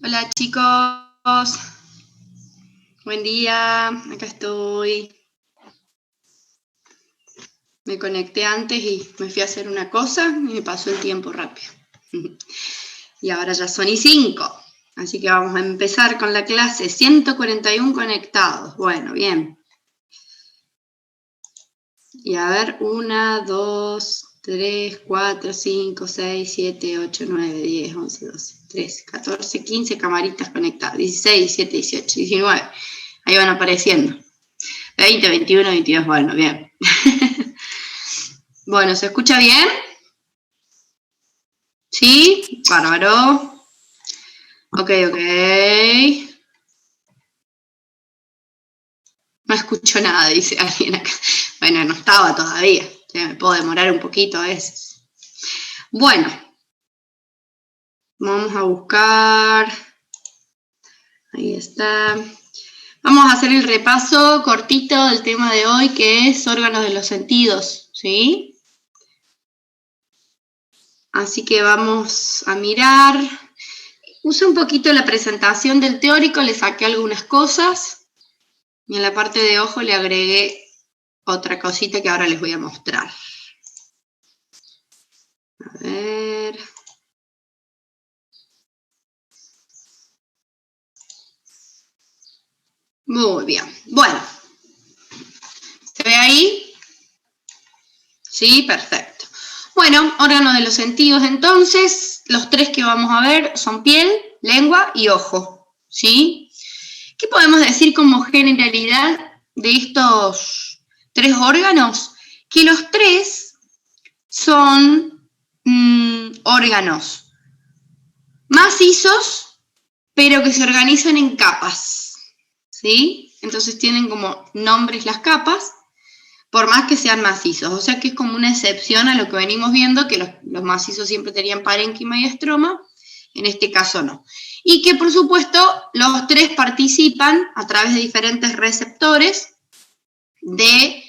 Hola chicos, buen día, acá estoy. Me conecté antes y me fui a hacer una cosa y me pasó el tiempo rápido. Y ahora ya son y 5, así que vamos a empezar con la clase 141 conectados. Bueno, bien. Y a ver, 1, 2, 3, 4, 5, 6, 7, 8, 9, 10, 11, 12, 13, 14, 15 camaritas conectadas. 16, 17, 18, 19. Ahí van apareciendo. 20, 21, 22, bueno, bien. Bueno, ¿se escucha bien? ¿Sí? Bárbaro. Ok. No escucho nada, dice alguien acá. Bueno, no estaba todavía. Me puedo demorar un poquito a veces. Bueno, vamos a buscar. Ahí está. Vamos a hacer el repaso cortito del tema de hoy, que es órganos de los sentidos, ¿sí? Así que vamos a mirar. Usé un poquito la presentación del teórico, le saqué algunas cosas y en la parte de ojo le agregué otra cosita que ahora les voy a mostrar. A ver. Muy bien. Bueno. ¿Se ve ahí? Sí, perfecto. Bueno, órganos de los sentidos entonces. Los tres que vamos a ver son piel, lengua y ojo. ¿Sí? ¿Qué podemos decir como generalidad de estos tres órganos? Que los tres son órganos macizos, pero que se organizan en capas, ¿sí? Entonces tienen como nombres las capas, por más que sean macizos. O sea que es como una excepción a lo que venimos viendo, que los macizos siempre tenían parénquima y estroma, en este caso no. Y que por supuesto los tres participan a través de diferentes receptores de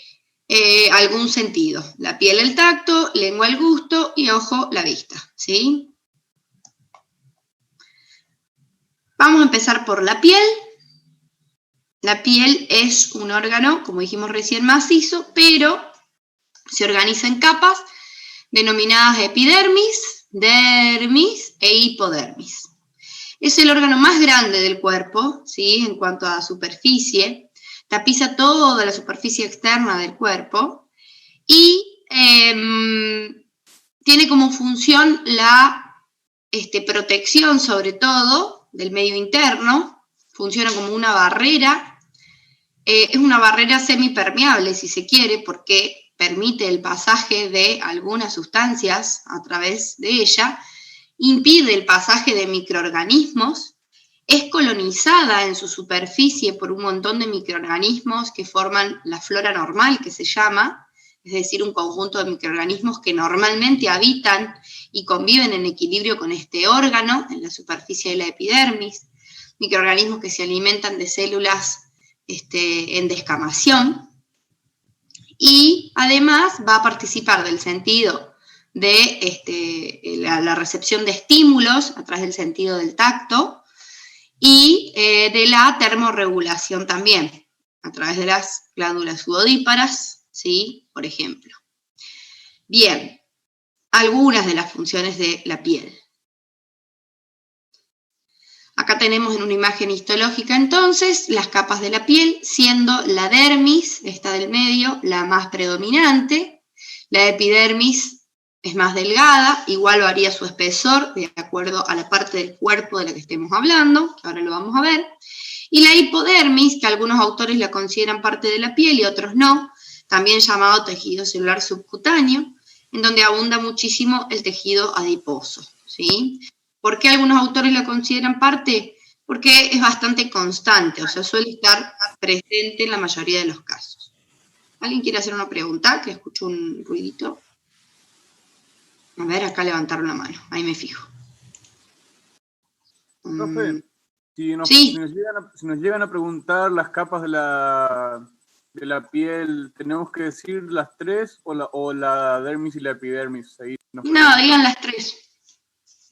algún sentido. La piel el tacto, lengua el gusto y ojo la vista, ¿sí? Vamos a empezar por la piel. La piel es un órgano, como dijimos recién, macizo, pero se organiza en capas denominadas epidermis, dermis e hipodermis. Es el órgano más grande del cuerpo, ¿sí? En cuanto a superficie, tapiza toda la superficie externa del cuerpo y tiene como función la protección, sobre todo, del medio interno. Funciona como una barrera. Es una barrera semipermeable, si se quiere, porque permite el pasaje de algunas sustancias a través de ella, impide el pasaje de microorganismos, es colonizada en su superficie por un montón de microorganismos que forman la flora normal, que se llama, es decir, un conjunto de microorganismos que normalmente habitan y conviven en equilibrio con este órgano en la superficie de la epidermis, microorganismos que se alimentan de células en descamación, y además va a participar del sentido de la recepción de estímulos a través del sentido del tacto y de la termorregulación también, a través de las glándulas sudodíparas, ¿sí? Por ejemplo. Bien, algunas de las funciones de la piel. Acá tenemos en una imagen histológica entonces las capas de la piel, siendo la dermis, esta del medio, la más predominante. La epidermis es más delgada, igual varía su espesor de acuerdo a la parte del cuerpo de la que estemos hablando, que ahora lo vamos a ver. Y la hipodermis, que algunos autores la consideran parte de la piel y otros no, también llamado tejido celular subcutáneo, en donde abunda muchísimo el tejido adiposo, ¿sí? ¿Por qué algunos autores la consideran parte? Porque es bastante constante, o sea, suele estar presente en la mayoría de los casos. ¿Alguien quiere hacer una pregunta? Que escucho un ruidito. A ver, acá levantaron la mano, ahí me fijo. Profe, si nos llegan a preguntar las capas de la piel, ¿tenemos que decir las tres o la dermis y la epidermis? Ahí No, digan las tres.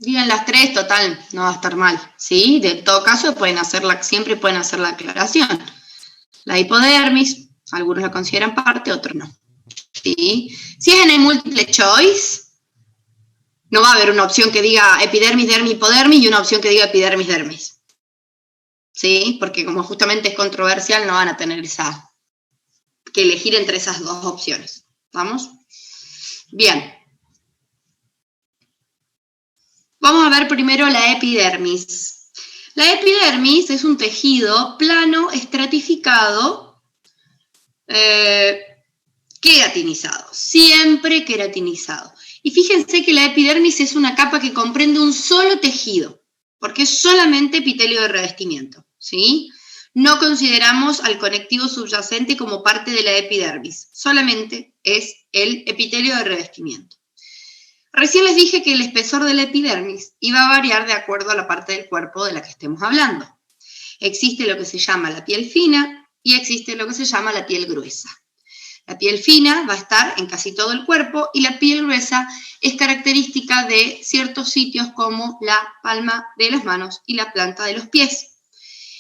Digan las tres, total, no va a estar mal, ¿sí? De todo caso, siempre pueden hacer la aclaración. La hipodermis, algunos la consideran parte, otros no, ¿sí? Si es en el multiple choice, no va a haber una opción que diga epidermis, dermis, hipodermis y una opción que diga epidermis, dermis, ¿sí? Porque como justamente es controversial, no van a tener que elegir entre esas dos opciones, ¿vamos? Bien. Vamos a ver primero la epidermis. La epidermis es un tejido plano, estratificado, queratinizado, siempre queratinizado. Y fíjense que la epidermis es una capa que comprende un solo tejido, porque es solamente epitelio de revestimiento, ¿sí? No consideramos al conectivo subyacente como parte de la epidermis, solamente es el epitelio de revestimiento. Recién les dije que el espesor de la epidermis iba a variar de acuerdo a la parte del cuerpo de la que estemos hablando. Existe lo que se llama la piel fina y existe lo que se llama la piel gruesa. La piel fina va a estar en casi todo el cuerpo y la piel gruesa es característica de ciertos sitios como la palma de las manos y la planta de los pies.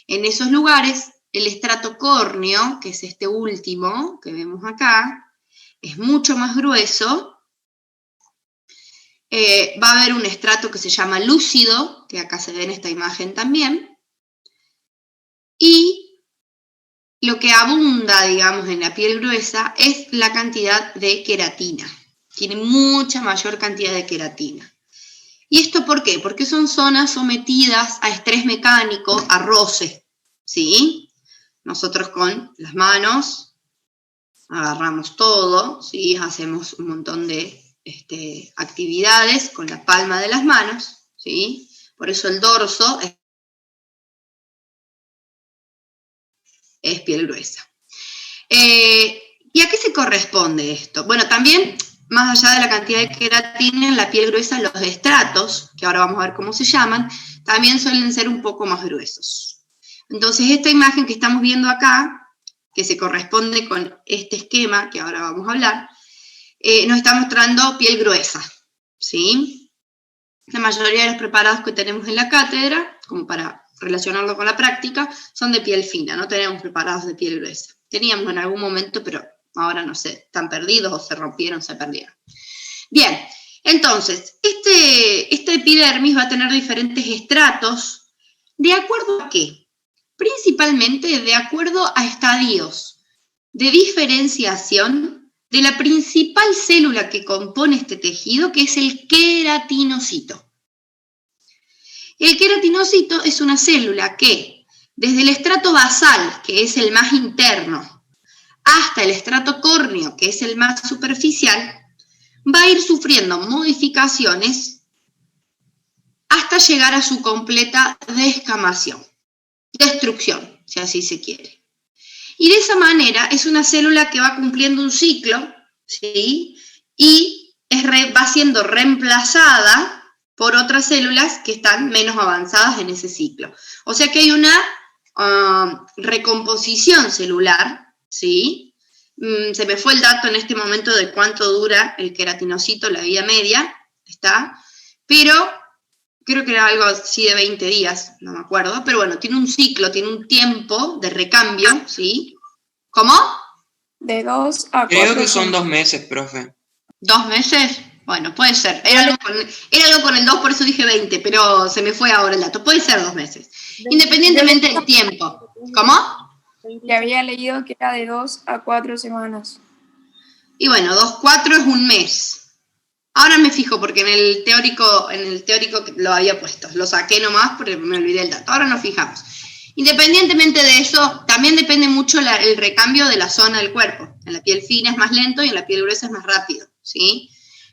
En esos lugares, el estrato córneo, que es este último que vemos acá, es mucho más grueso. Va a haber un estrato que se llama lúcido, que acá se ve en esta imagen también. Y lo que abunda, digamos, en la piel gruesa es la cantidad de queratina. Tiene mucha mayor cantidad de queratina. ¿Y esto por qué? Porque son zonas sometidas a estrés mecánico, a roce, ¿sí? Nosotros con las manos agarramos todo, ¿sí? Hacemos un montón de actividades con la palma de las manos, ¿sí? Por eso el dorso es piel gruesa. ¿Y a qué se corresponde esto? Bueno, también, más allá de la cantidad de queratina en la piel gruesa, los estratos, que ahora vamos a ver cómo se llaman, también suelen ser un poco más gruesos. Entonces, esta imagen que estamos viendo acá, que se corresponde con este esquema que ahora vamos a hablar, nos está mostrando piel gruesa, ¿sí? La mayoría de los preparados que tenemos en la cátedra, como para relacionarlo con la práctica, son de piel fina, no tenemos preparados de piel gruesa. Teníamos en algún momento, pero ahora no sé, están perdidos o se rompieron, se perdieron. Bien, entonces, esta epidermis va a tener diferentes estratos, ¿de acuerdo a qué? Principalmente de acuerdo a estadios de diferenciación de la principal célula que compone este tejido, que es el queratinocito. El queratinocito es una célula que, desde el estrato basal, que es el más interno, hasta el estrato córneo, que es el más superficial, va a ir sufriendo modificaciones hasta llegar a su completa descamación, destrucción, si así se quiere. Y de esa manera es una célula que va cumpliendo un ciclo, ¿sí? Y va siendo reemplazada por otras células que están menos avanzadas en ese ciclo. O sea que hay una recomposición celular, ¿sí? Se me fue el dato en este momento de cuánto dura el queratinocito, la vida media, ¿está? Pero creo que era algo así de 20 días, no me acuerdo, pero bueno, tiene un ciclo, tiene un tiempo de recambio, ¿sí? ¿Cómo? De 2 a 4. Creo que son 2 meses, profe. ¿2 meses? Bueno, puede ser. Era algo con el 2, por eso dije 20, pero se me fue ahora el dato. Puede ser 2 meses, independientemente del tiempo. ¿Cómo? Le había leído que era de 2 a 4 semanas. Y bueno, 4 es un mes. Ahora me fijo porque en el teórico lo había puesto. Lo saqué nomás porque me olvidé el dato. Ahora nos fijamos. Independientemente de eso, también depende mucho el recambio de la zona del cuerpo. En la piel fina es más lento y en la piel gruesa es más rápido, ¿sí?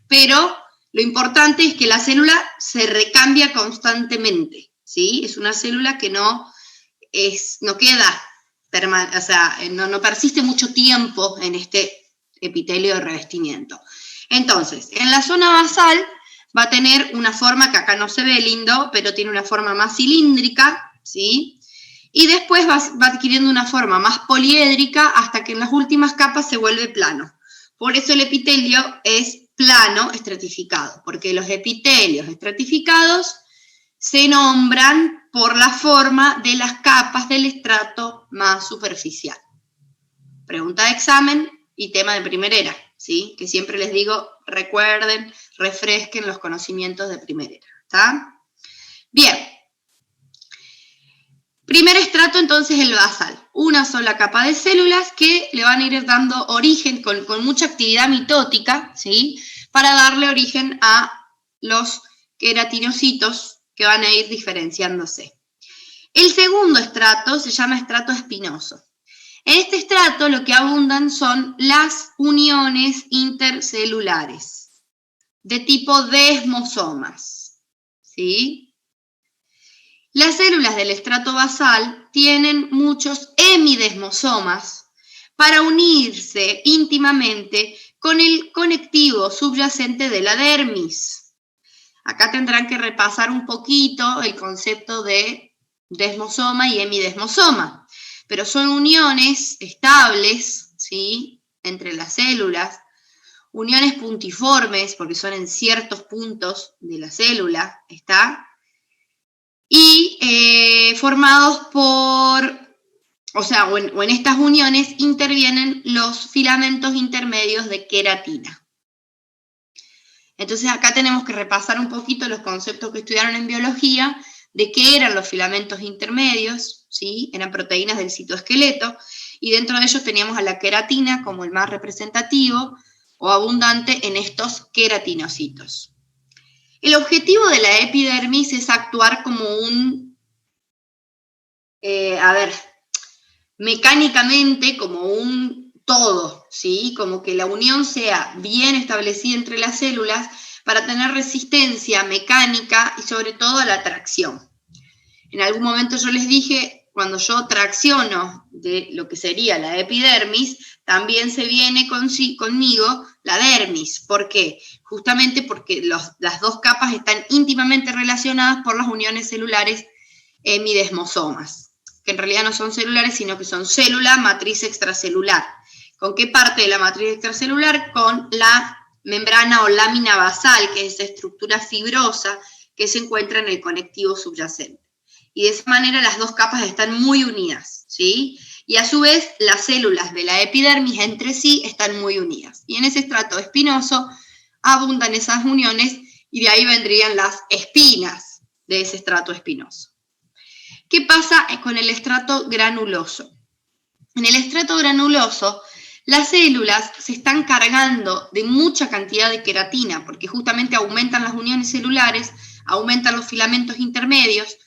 Pero lo importante es que la célula se recambia constantemente, ¿sí? Es una célula que no queda, o sea, no persiste mucho tiempo en este epitelio de revestimiento. Entonces, en la zona basal va a tener una forma que acá no se ve lindo, pero tiene una forma más cilíndrica, ¿sí? Y después va adquiriendo una forma más poliédrica hasta que en las últimas capas se vuelve plano. Por eso el epitelio es plano estratificado, porque los epitelios estratificados se nombran por la forma de las capas del estrato más superficial. Pregunta de examen y tema de primerera, ¿sí? Que siempre les digo, recuerden, refresquen los conocimientos de primerera, ¿está? Bien. Primer estrato, entonces, el basal. Una sola capa de células que le van a ir dando origen, con mucha actividad mitótica, ¿sí? Para darle origen a los queratinocitos que van a ir diferenciándose. El segundo estrato se llama estrato espinoso. En este estrato lo que abundan son las uniones intercelulares de tipo desmosomas, ¿sí? Las células del estrato basal tienen muchos hemidesmosomas para unirse íntimamente con el conectivo subyacente de la dermis. Acá tendrán que repasar un poquito el concepto de desmosoma y hemidesmosoma, pero son uniones estables, ¿sí?, entre las células, uniones puntiformes, porque son en ciertos puntos de la célula, ¿está? Y formados por, o en estas uniones intervienen los filamentos intermedios de queratina. Entonces acá tenemos que repasar un poquito los conceptos que estudiaron en biología, de qué eran los filamentos intermedios, ¿sí? Eran proteínas del citoesqueleto, y dentro de ellos teníamos a la queratina como el más representativo o abundante en estos queratinocitos. El objetivo de la epidermis es actuar como un, mecánicamente como un todo, ¿sí? Como que la unión sea bien establecida entre las células para tener resistencia mecánica y sobre todo a la tracción. En algún momento yo les dije, cuando yo tracciono de lo que sería la epidermis, también se viene conmigo la dermis. ¿Por qué? Justamente porque las dos capas están íntimamente relacionadas por las uniones celulares hemidesmosomas, que en realidad no son celulares, sino que son célula, matriz extracelular. ¿Con qué parte de la matriz extracelular? Con la membrana o lámina basal, que es esa estructura fibrosa que se encuentra en el conectivo subyacente. Y de esa manera las dos capas están muy unidas, ¿sí? Y a su vez las células de la epidermis entre sí están muy unidas. Y en ese estrato espinoso abundan esas uniones y de ahí vendrían las espinas de ese estrato espinoso. ¿Qué pasa con el estrato granuloso? En el estrato granuloso, las células se están cargando de mucha cantidad de queratina, porque justamente aumentan las uniones celulares, aumentan los filamentos intermedios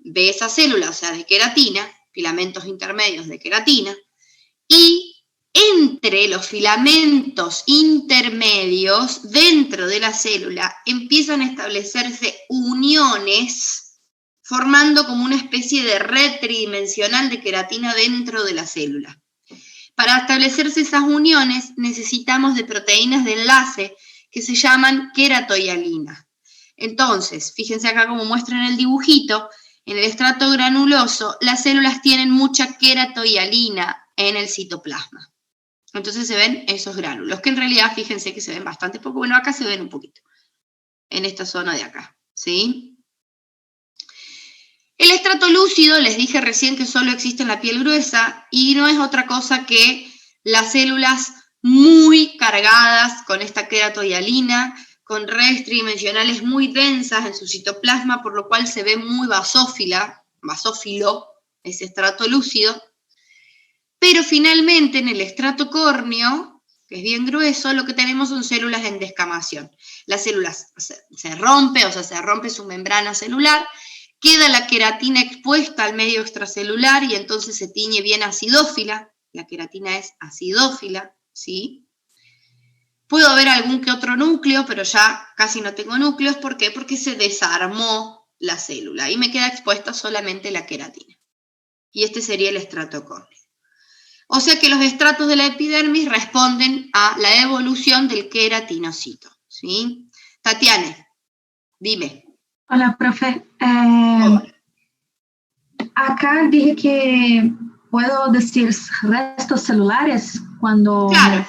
de esa célula, o sea, de queratina, filamentos intermedios de queratina, y entre los filamentos intermedios dentro de la célula empiezan a establecerse uniones formando como una especie de red tridimensional de queratina dentro de la célula. Para establecerse esas uniones necesitamos de proteínas de enlace que se llaman queratohialina. Entonces, fíjense acá como muestra en el dibujito, en el estrato granuloso las células tienen mucha queratohialina en el citoplasma. Entonces se ven esos gránulos, que en realidad fíjense que se ven bastante poco. Bueno, acá se ven un poquito, en esta zona de acá, ¿sí? El estrato lúcido, les dije recién que solo existe en la piel gruesa y no es otra cosa que las células muy cargadas con esta queratohialina, con redes tridimensionales muy densas en su citoplasma, por lo cual se ve muy basófilo, ese estrato lúcido. Pero finalmente en el estrato córneo, que es bien grueso, lo que tenemos son células en descamación. Las células se rompe, o sea, se rompe su membrana celular, queda la queratina expuesta al medio extracelular y entonces se tiñe bien acidófila. La queratina es acidófila, ¿sí? Puedo ver algún que otro núcleo, pero ya casi no tengo núcleos. ¿Por qué? Porque se desarmó la célula y me queda expuesta solamente la queratina. Y este sería el estrato córneo. O sea que los estratos de la epidermis responden a la evolución del queratinocito, ¿sí? Tatiana, dime. Hola, profe. Acá dije que puedo decir restos celulares cuando Claro.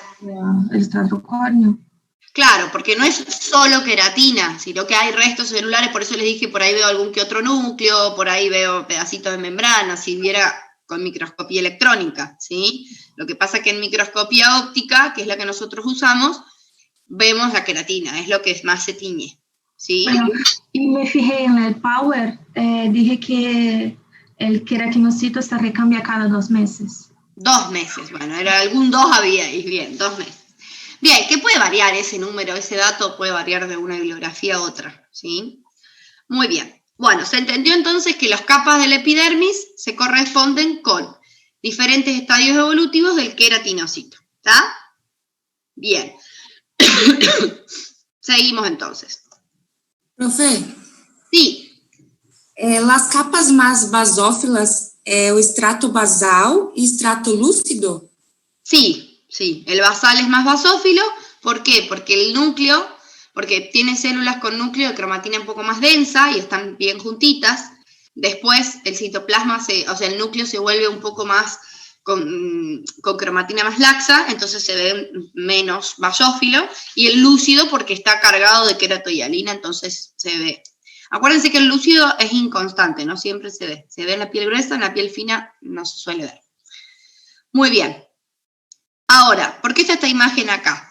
el estrato córneo. Claro, porque no es solo queratina, sino que hay restos celulares, por eso les dije, por ahí veo algún que otro núcleo, por ahí veo pedacitos de membrana, si viera con microscopía electrónica, ¿sí? Lo que pasa que en microscopía óptica, que es la que nosotros usamos, vemos la queratina, es lo que más se tiñe, ¿sí? Bueno, y me fijé en el Power, dije que el queratinocito se recambia cada 2 meses. 2 meses, bueno, era algún 2 había, y bien, 2 meses. Bien, que puede variar ese número, ese dato puede variar de una bibliografía a otra, ¿sí? Muy bien. Bueno, se entendió entonces que las capas del epidermis se corresponden con diferentes estadios evolutivos del queratinocito, ¿está? Bien. Seguimos entonces. Profe, Sí, las capas más basófilas o estrato basal y estrato lúcido. sí, el basal es más basófilo. ¿Por qué? Porque el núcleo, porque tiene células con núcleo de cromatina un poco más densa y están bien juntitas. Después el citoplasma, el núcleo se vuelve un poco más con cromatina más laxa, entonces se ve menos basófilo. Y el lúcido porque está cargado de queratohialina, entonces se ve. Acuérdense que el lúcido es inconstante, no siempre se ve. Se ve en la piel gruesa, en la piel fina no se suele ver. Muy bien. Ahora, ¿por qué está esta imagen acá?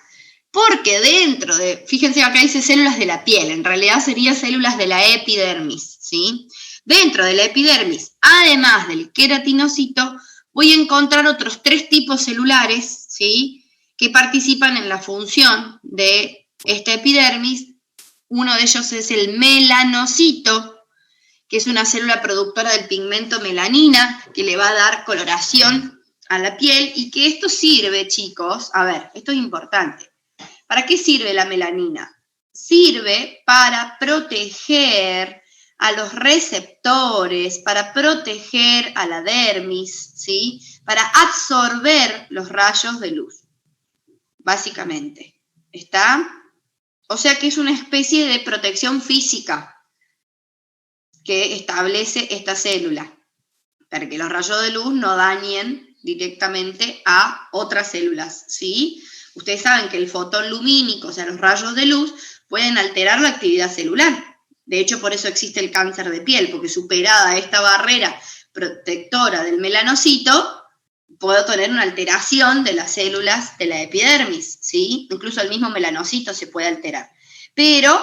Porque dentro de, fíjense acá dice células de la piel, en realidad serían células de la epidermis, ¿sí? Dentro de la epidermis, además del queratinocito, voy a encontrar otros 3 tipos celulares, ¿sí? Que participan en la función de esta epidermis. Uno de ellos es el melanocito, que es una célula productora del pigmento melanina, que le va a dar coloración a la piel, y que esto sirve, chicos, a ver, esto es importante. ¿Para qué sirve la melanina? Sirve para proteger a los receptores, para proteger a la dermis, ¿sí? Para absorber los rayos de luz, básicamente. ¿Está? O sea que es una especie de protección física que establece esta célula, para que los rayos de luz no dañen directamente a otras células, ¿sí? Ustedes saben que el fotón lumínico, o sea, los rayos de luz, pueden alterar la actividad celular. De hecho, por eso existe el cáncer de piel, porque superada esta barrera protectora del melanocito, puedo tener una alteración de las células de la epidermis, ¿sí? Incluso el mismo melanocito se puede alterar. Pero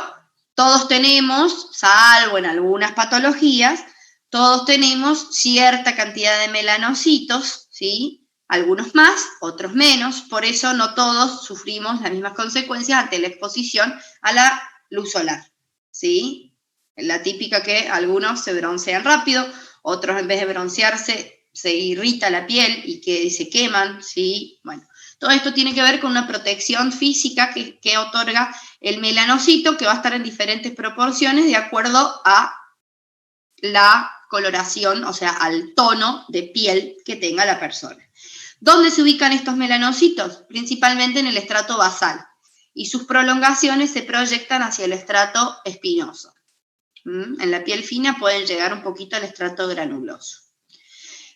todos tenemos, salvo en algunas patologías, todos tenemos cierta cantidad de melanocitos, ¿sí? Algunos más, otros menos, por eso no todos sufrimos las mismas consecuencias ante la exposición a la luz solar, ¿sí? La típica que algunos se broncean rápido, otros en vez de broncearse se irrita la piel y que se queman, ¿sí? Bueno, todo esto tiene que ver con una protección física que otorga el melanocito, que va a estar en diferentes proporciones de acuerdo a la coloración, o sea, al tono de piel que tenga la persona. ¿Dónde se ubican estos melanocitos? Principalmente en el estrato basal, y sus prolongaciones se proyectan hacia el estrato espinoso. En la piel fina pueden llegar un poquito al estrato granuloso.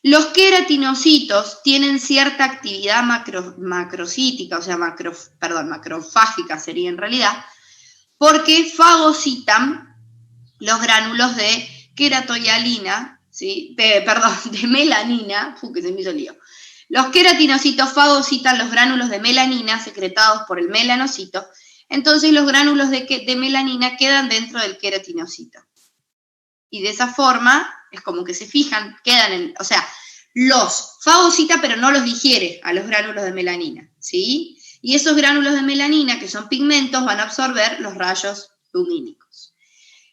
Los queratinocitos tienen cierta actividad macrocítica, o sea, macrofágica sería en realidad, porque fagocitan los gránulos de queratohialina, ¿sí? de melanina, que se me hizo lío. Los queratinocitos fagocitan los gránulos de melanina secretados por el melanocito, entonces los gránulos de melanina quedan dentro del queratinocito. Y de esa forma, es como que se fijan, quedan en, o sea, los fagocita pero no los digiere a los gránulos de melanina, ¿sí? Y esos gránulos de melanina, que son pigmentos, van a absorber los rayos lumínicos.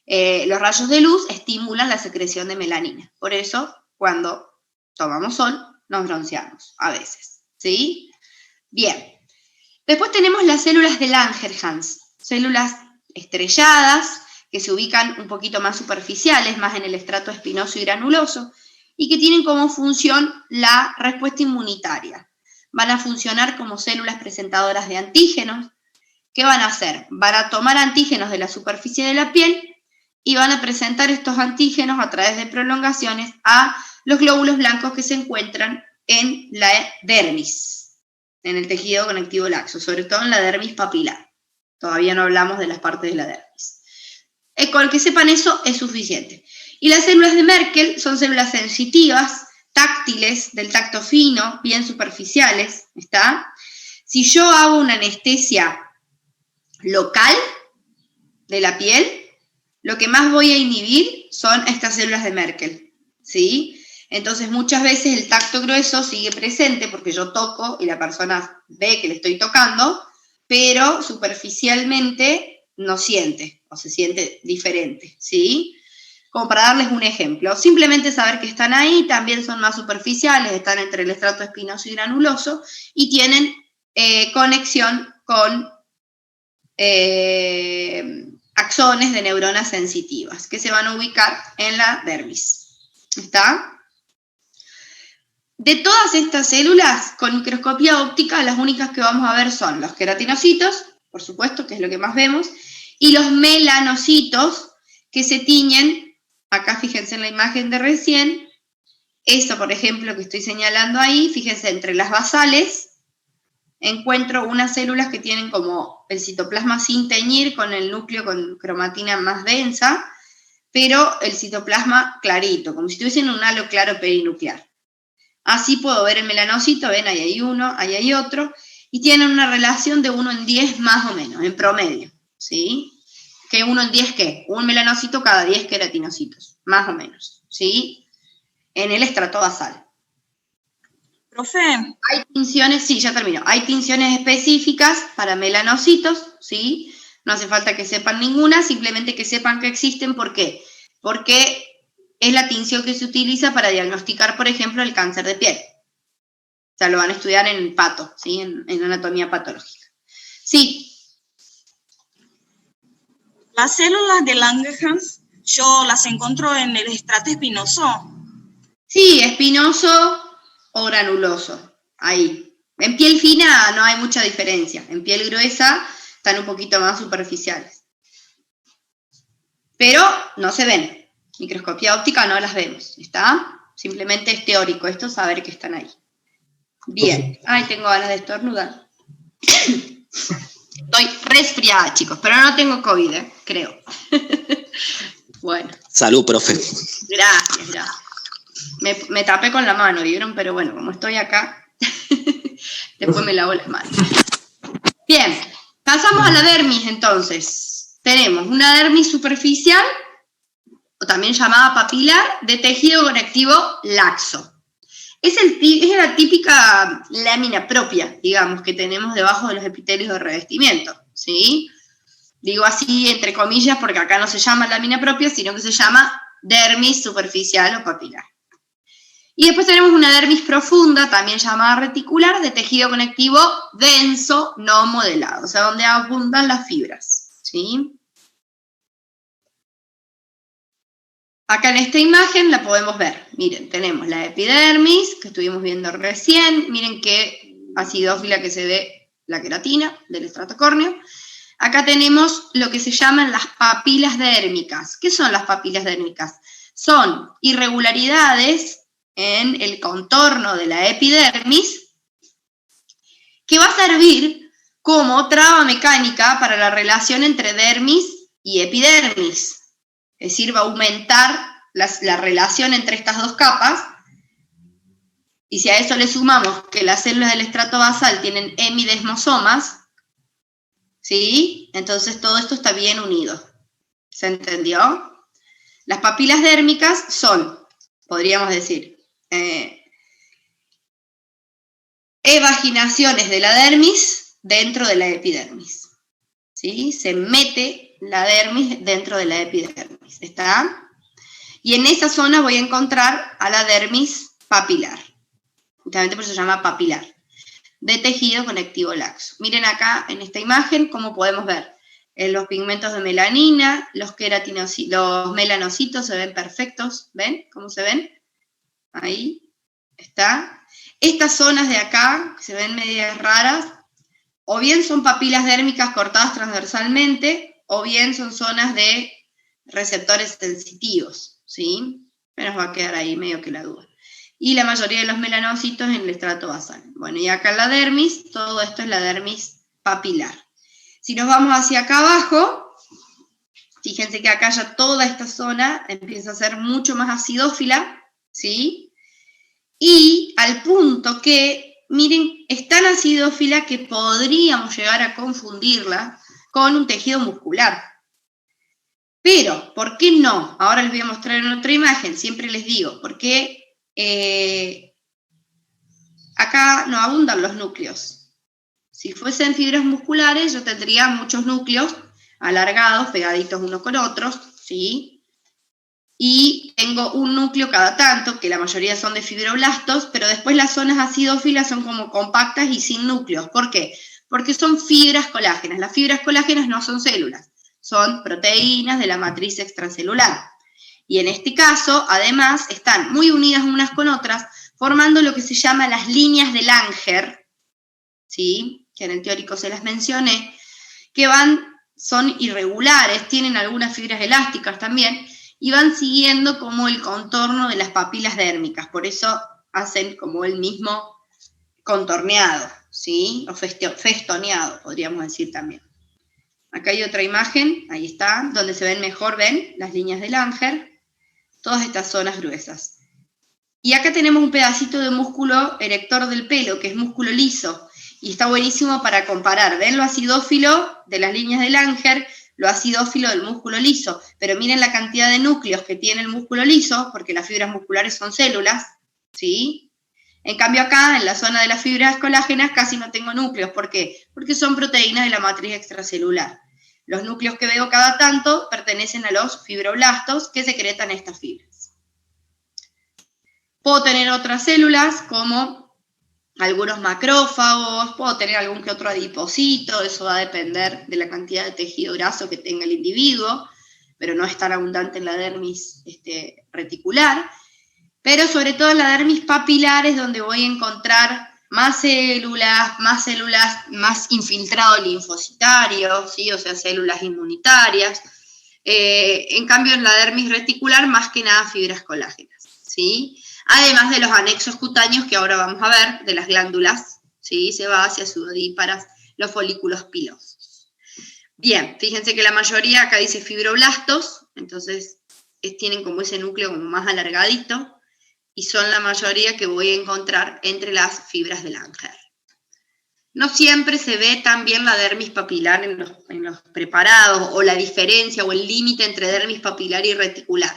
Los rayos de luz estimulan la secreción de melanina. Por eso, cuando tomamos sol, nos bronceamos a veces, ¿sí? Bien. Después tenemos las células de Langerhans, células estrelladas que se ubican un poquito más superficiales, más en el estrato espinoso y granuloso, y que tienen como función la respuesta inmunitaria. Van a funcionar como células presentadoras de antígenos. ¿Qué van a hacer? Van a tomar antígenos de la superficie de la piel y van a presentar estos antígenos a través de prolongaciones a los glóbulos blancos que se encuentran en la dermis, en el tejido conectivo laxo, sobre todo en la dermis papilar. Todavía no hablamos de las partes de la dermis. Con que sepan eso es suficiente. Y las células de Merkel son células sensitivas, táctiles, del tacto fino, bien superficiales, ¿está? Si yo hago una anestesia local de la piel, lo que más voy a inhibir son estas células de Merkel, ¿sí? Entonces muchas veces el tacto grueso sigue presente porque yo toco y la persona ve que le estoy tocando, pero superficialmente no siente o se siente diferente, ¿sí? Como para darles un ejemplo, simplemente saber que están ahí, también son más superficiales, están entre el estrato espinoso y granuloso y tienen conexión con axones de neuronas sensitivas que se van a ubicar en la dermis. ¿Está? De todas estas células, con microscopía óptica, las únicas que vamos a ver son los queratinocitos, por supuesto, que es lo que más vemos, y los melanocitos que se tiñen, acá fíjense en la imagen de recién, eso, por ejemplo, que estoy señalando ahí, fíjense, entre las basales, encuentro unas células que tienen como el citoplasma sin teñir, con el núcleo con cromatina más densa, pero el citoplasma clarito, como si tuviesen un halo claro perinuclear. Así puedo ver el melanocito, ven, ahí hay uno, ahí hay otro, y tienen una relación de 1 en 10 más o menos, en promedio, ¿sí? ¿Que 1 en 10 qué? Un melanocito cada 10 queratinocitos, más o menos, ¿sí? En el estrato basal. Profe. Hay tinciones, sí, ya termino. Hay tinciones específicas para melanocitos, ¿sí? No hace falta que sepan ninguna, simplemente que sepan que existen. ¿Por qué? Porque es la tinción que se utiliza para diagnosticar, por ejemplo, el cáncer de piel. O sea, lo van a estudiar en pato, ¿sí? En anatomía patológica. Sí. Las células de Langerhans, yo las encuentro en el estrato espinoso. Sí, espinoso o granuloso, ahí. En piel fina no hay mucha diferencia. En piel gruesa están un poquito más superficiales. Pero no se ven. Microscopía óptica no las vemos, ¿está? Simplemente es teórico esto, saber que están ahí. Bien. Ay, tengo ganas de estornudar. Estoy resfriada, chicos, pero no tengo COVID, creo. Bueno. Salud, profe. Gracias. Me tapé con la mano, ¿vieron? Pero bueno, como estoy acá, después me lavo las manos. Bien, pasamos a la dermis entonces. Tenemos una dermis superficial, o también llamada papilar, de tejido conectivo laxo. Es la típica lámina propia, digamos, que tenemos debajo de los epitelios de revestimiento, ¿sí? Digo así entre comillas porque acá no se llama lámina propia, sino que se llama dermis superficial o papilar. Y después tenemos una dermis profunda, también llamada reticular, de tejido conectivo denso, no modelado, o sea, donde abundan las fibras, ¿sí? Acá en esta imagen la podemos ver. Miren, tenemos la epidermis, que estuvimos viendo recién. Miren qué acidófila que se ve la queratina del estrato córneo. Acá tenemos lo que se llaman las papilas dérmicas. ¿Qué son las papilas dérmicas? Son irregularidades en el contorno de la epidermis que va a servir como traba mecánica para la relación entre dermis y epidermis. Es decir, va a aumentar la relación entre estas dos capas, y si a eso le sumamos que las células del estrato basal tienen hemidesmosomas, ¿sí? Entonces todo esto está bien unido. ¿Se entendió? Las papilas dérmicas son, podríamos decir, evaginaciones de la dermis dentro de la epidermis, ¿sí? Se mete la dermis dentro de la epidermis, ¿está? Y en esa zona voy a encontrar a la dermis papilar, justamente por eso se llama papilar, de tejido conectivo laxo. Miren acá en esta imagen cómo podemos ver los pigmentos de melanina, los melanocitos se ven perfectos, ¿ven cómo se ven? Ahí está. Estas zonas de acá, que se ven medias raras, o bien son papilas dérmicas cortadas transversalmente, o bien son zonas de receptores sensitivos, ¿sí? Pero nos va a quedar ahí medio que la duda. Y la mayoría de los melanocitos en el estrato basal. Bueno, y acá en la dermis, todo esto es la dermis papilar. Si nos vamos hacia acá abajo, fíjense que acá ya toda esta zona empieza a ser mucho más acidófila, ¿sí? Y al punto que, miren, es tan acidófila que podríamos llegar a confundirla con un tejido muscular. Pero, ¿por qué no? Ahora les voy a mostrar en otra imagen, siempre les digo, porque acá no abundan los núcleos. Si fuesen fibras musculares, yo tendría muchos núcleos alargados, pegaditos unos con otros, ¿sí? Y tengo un núcleo cada tanto, que la mayoría son de fibroblastos, pero después las zonas acidófilas son como compactas y sin núcleos. ¿Por qué? Porque son fibras colágenas. Las fibras colágenas no son células, son proteínas de la matriz extracelular. Y en este caso, además, están muy unidas unas con otras, formando lo que se llama las líneas de Langer, ¿sí? Que en el teórico se las mencioné, que son irregulares, tienen algunas fibras elásticas también, y van siguiendo como el contorno de las papilas dérmicas, por eso hacen como el mismo contorneado, ¿sí? O festoneado, podríamos decir también. Acá hay otra imagen, ahí está, donde se ven mejor, ven, las líneas de Langer, todas estas zonas gruesas. Y acá tenemos un pedacito de músculo erector del pelo, que es músculo liso, y está buenísimo para comparar. ¿Ven lo acidófilo de las líneas de Langer, lo acidófilo del músculo liso? Pero miren la cantidad de núcleos que tiene el músculo liso, porque las fibras musculares son células, ¿sí? En cambio acá, en la zona de las fibras colágenas, casi no tengo núcleos. ¿Por qué? Porque son proteínas de la matriz extracelular. Los núcleos que veo cada tanto pertenecen a los fibroblastos que secretan estas fibras. Puedo tener otras células como algunos macrófagos, puedo tener algún que otro adipocito, eso va a depender de la cantidad de tejido graso que tenga el individuo, pero no es tan abundante en la dermis reticular. Pero sobre todo en la dermis papilar es donde voy a encontrar más células, más infiltrado linfocitario, ¿sí? O sea, células inmunitarias. En cambio, en la dermis reticular, más que nada fibras colágenas, ¿sí? Además de los anexos cutáneos que ahora vamos a ver, de las glándulas, ¿sí? Sebáceas, sudodíparas, los folículos pilosos. Bien, fíjense que la mayoría, acá dice fibroblastos, entonces tienen como ese núcleo como más alargadito, y son la mayoría que voy a encontrar entre las fibras de Langer. No siempre se ve tan bien la dermis papilar en los preparados, o la diferencia o el límite entre dermis papilar y reticular.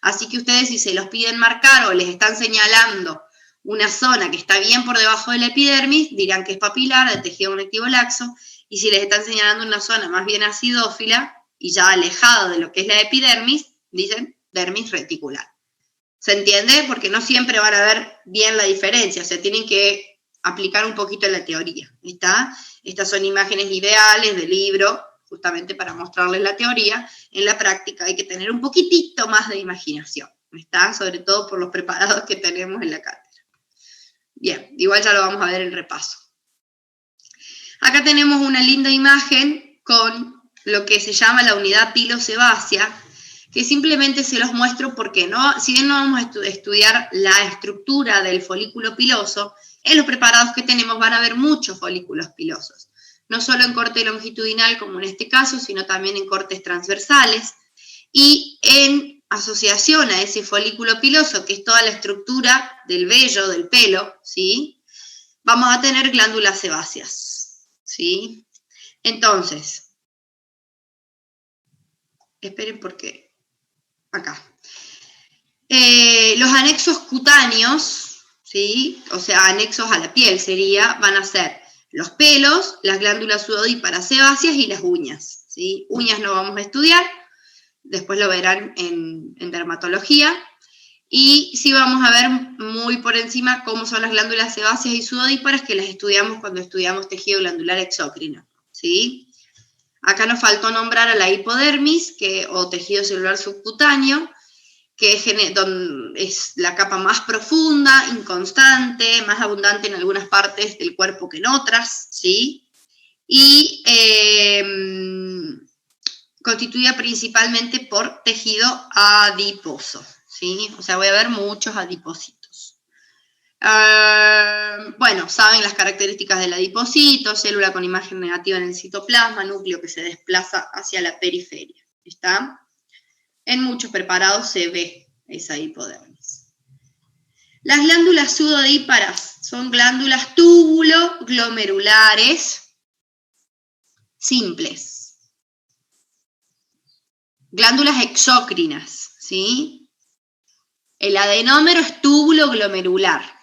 Así que ustedes, si se los piden marcar o les están señalando una zona que está bien por debajo de la epidermis, dirán que es papilar, de tejido conectivo laxo, y si les están señalando una zona más bien acidófila y ya alejado de lo que es la epidermis, dicen dermis reticular. ¿Se entiende? Porque no siempre van a ver bien la diferencia, o sea, tienen que aplicar un poquito la teoría, ¿está? Estas son imágenes ideales del libro, justamente para mostrarles la teoría. En la práctica hay que tener un poquitito más de imaginación, ¿está? Sobre todo por los preparados que tenemos en la cátedra. Bien, igual ya lo vamos a ver en repaso. Acá tenemos una linda imagen con lo que se llama la unidad pilosebácea, que simplemente se los muestro porque si bien no vamos a estudiar la estructura del folículo piloso, en los preparados que tenemos van a haber muchos folículos pilosos. No solo en corte longitudinal, como en este caso, sino también en cortes transversales. Y en asociación a ese folículo piloso, que es toda la estructura del vello, del pelo, ¿sí? Vamos a tener glándulas sebáceas, ¿sí? Entonces, esperen porque acá. Los anexos cutáneos, ¿sí? O sea, anexos a la piel van a ser los pelos, las glándulas sudodíparas sebáceas y las uñas, ¿sí? Uñas no vamos a estudiar, después lo verán en dermatología, y sí vamos a ver muy por encima cómo son las glándulas sebáceas y sudodíparas, que las estudiamos cuando estudiamos tejido glandular exócrino, ¿sí? Acá nos faltó nombrar a la hipodermis, o tejido celular subcutáneo, que es la capa más profunda, inconstante, más abundante en algunas partes del cuerpo que en otras, ¿sí? Y constituida principalmente por tejido adiposo, ¿sí? O sea, voy a ver muchos adipocitos. Bueno, saben las características del adipocito, célula con imagen negativa en el citoplasma, núcleo que se desplaza hacia la periferia. ¿Está? En muchos preparados se ve esa hipodermis. Las glándulas pseudodíparas son glándulas túbulo-glomerulares simples. Glándulas exócrinas, ¿sí? El adenómero es túbulo glomerular.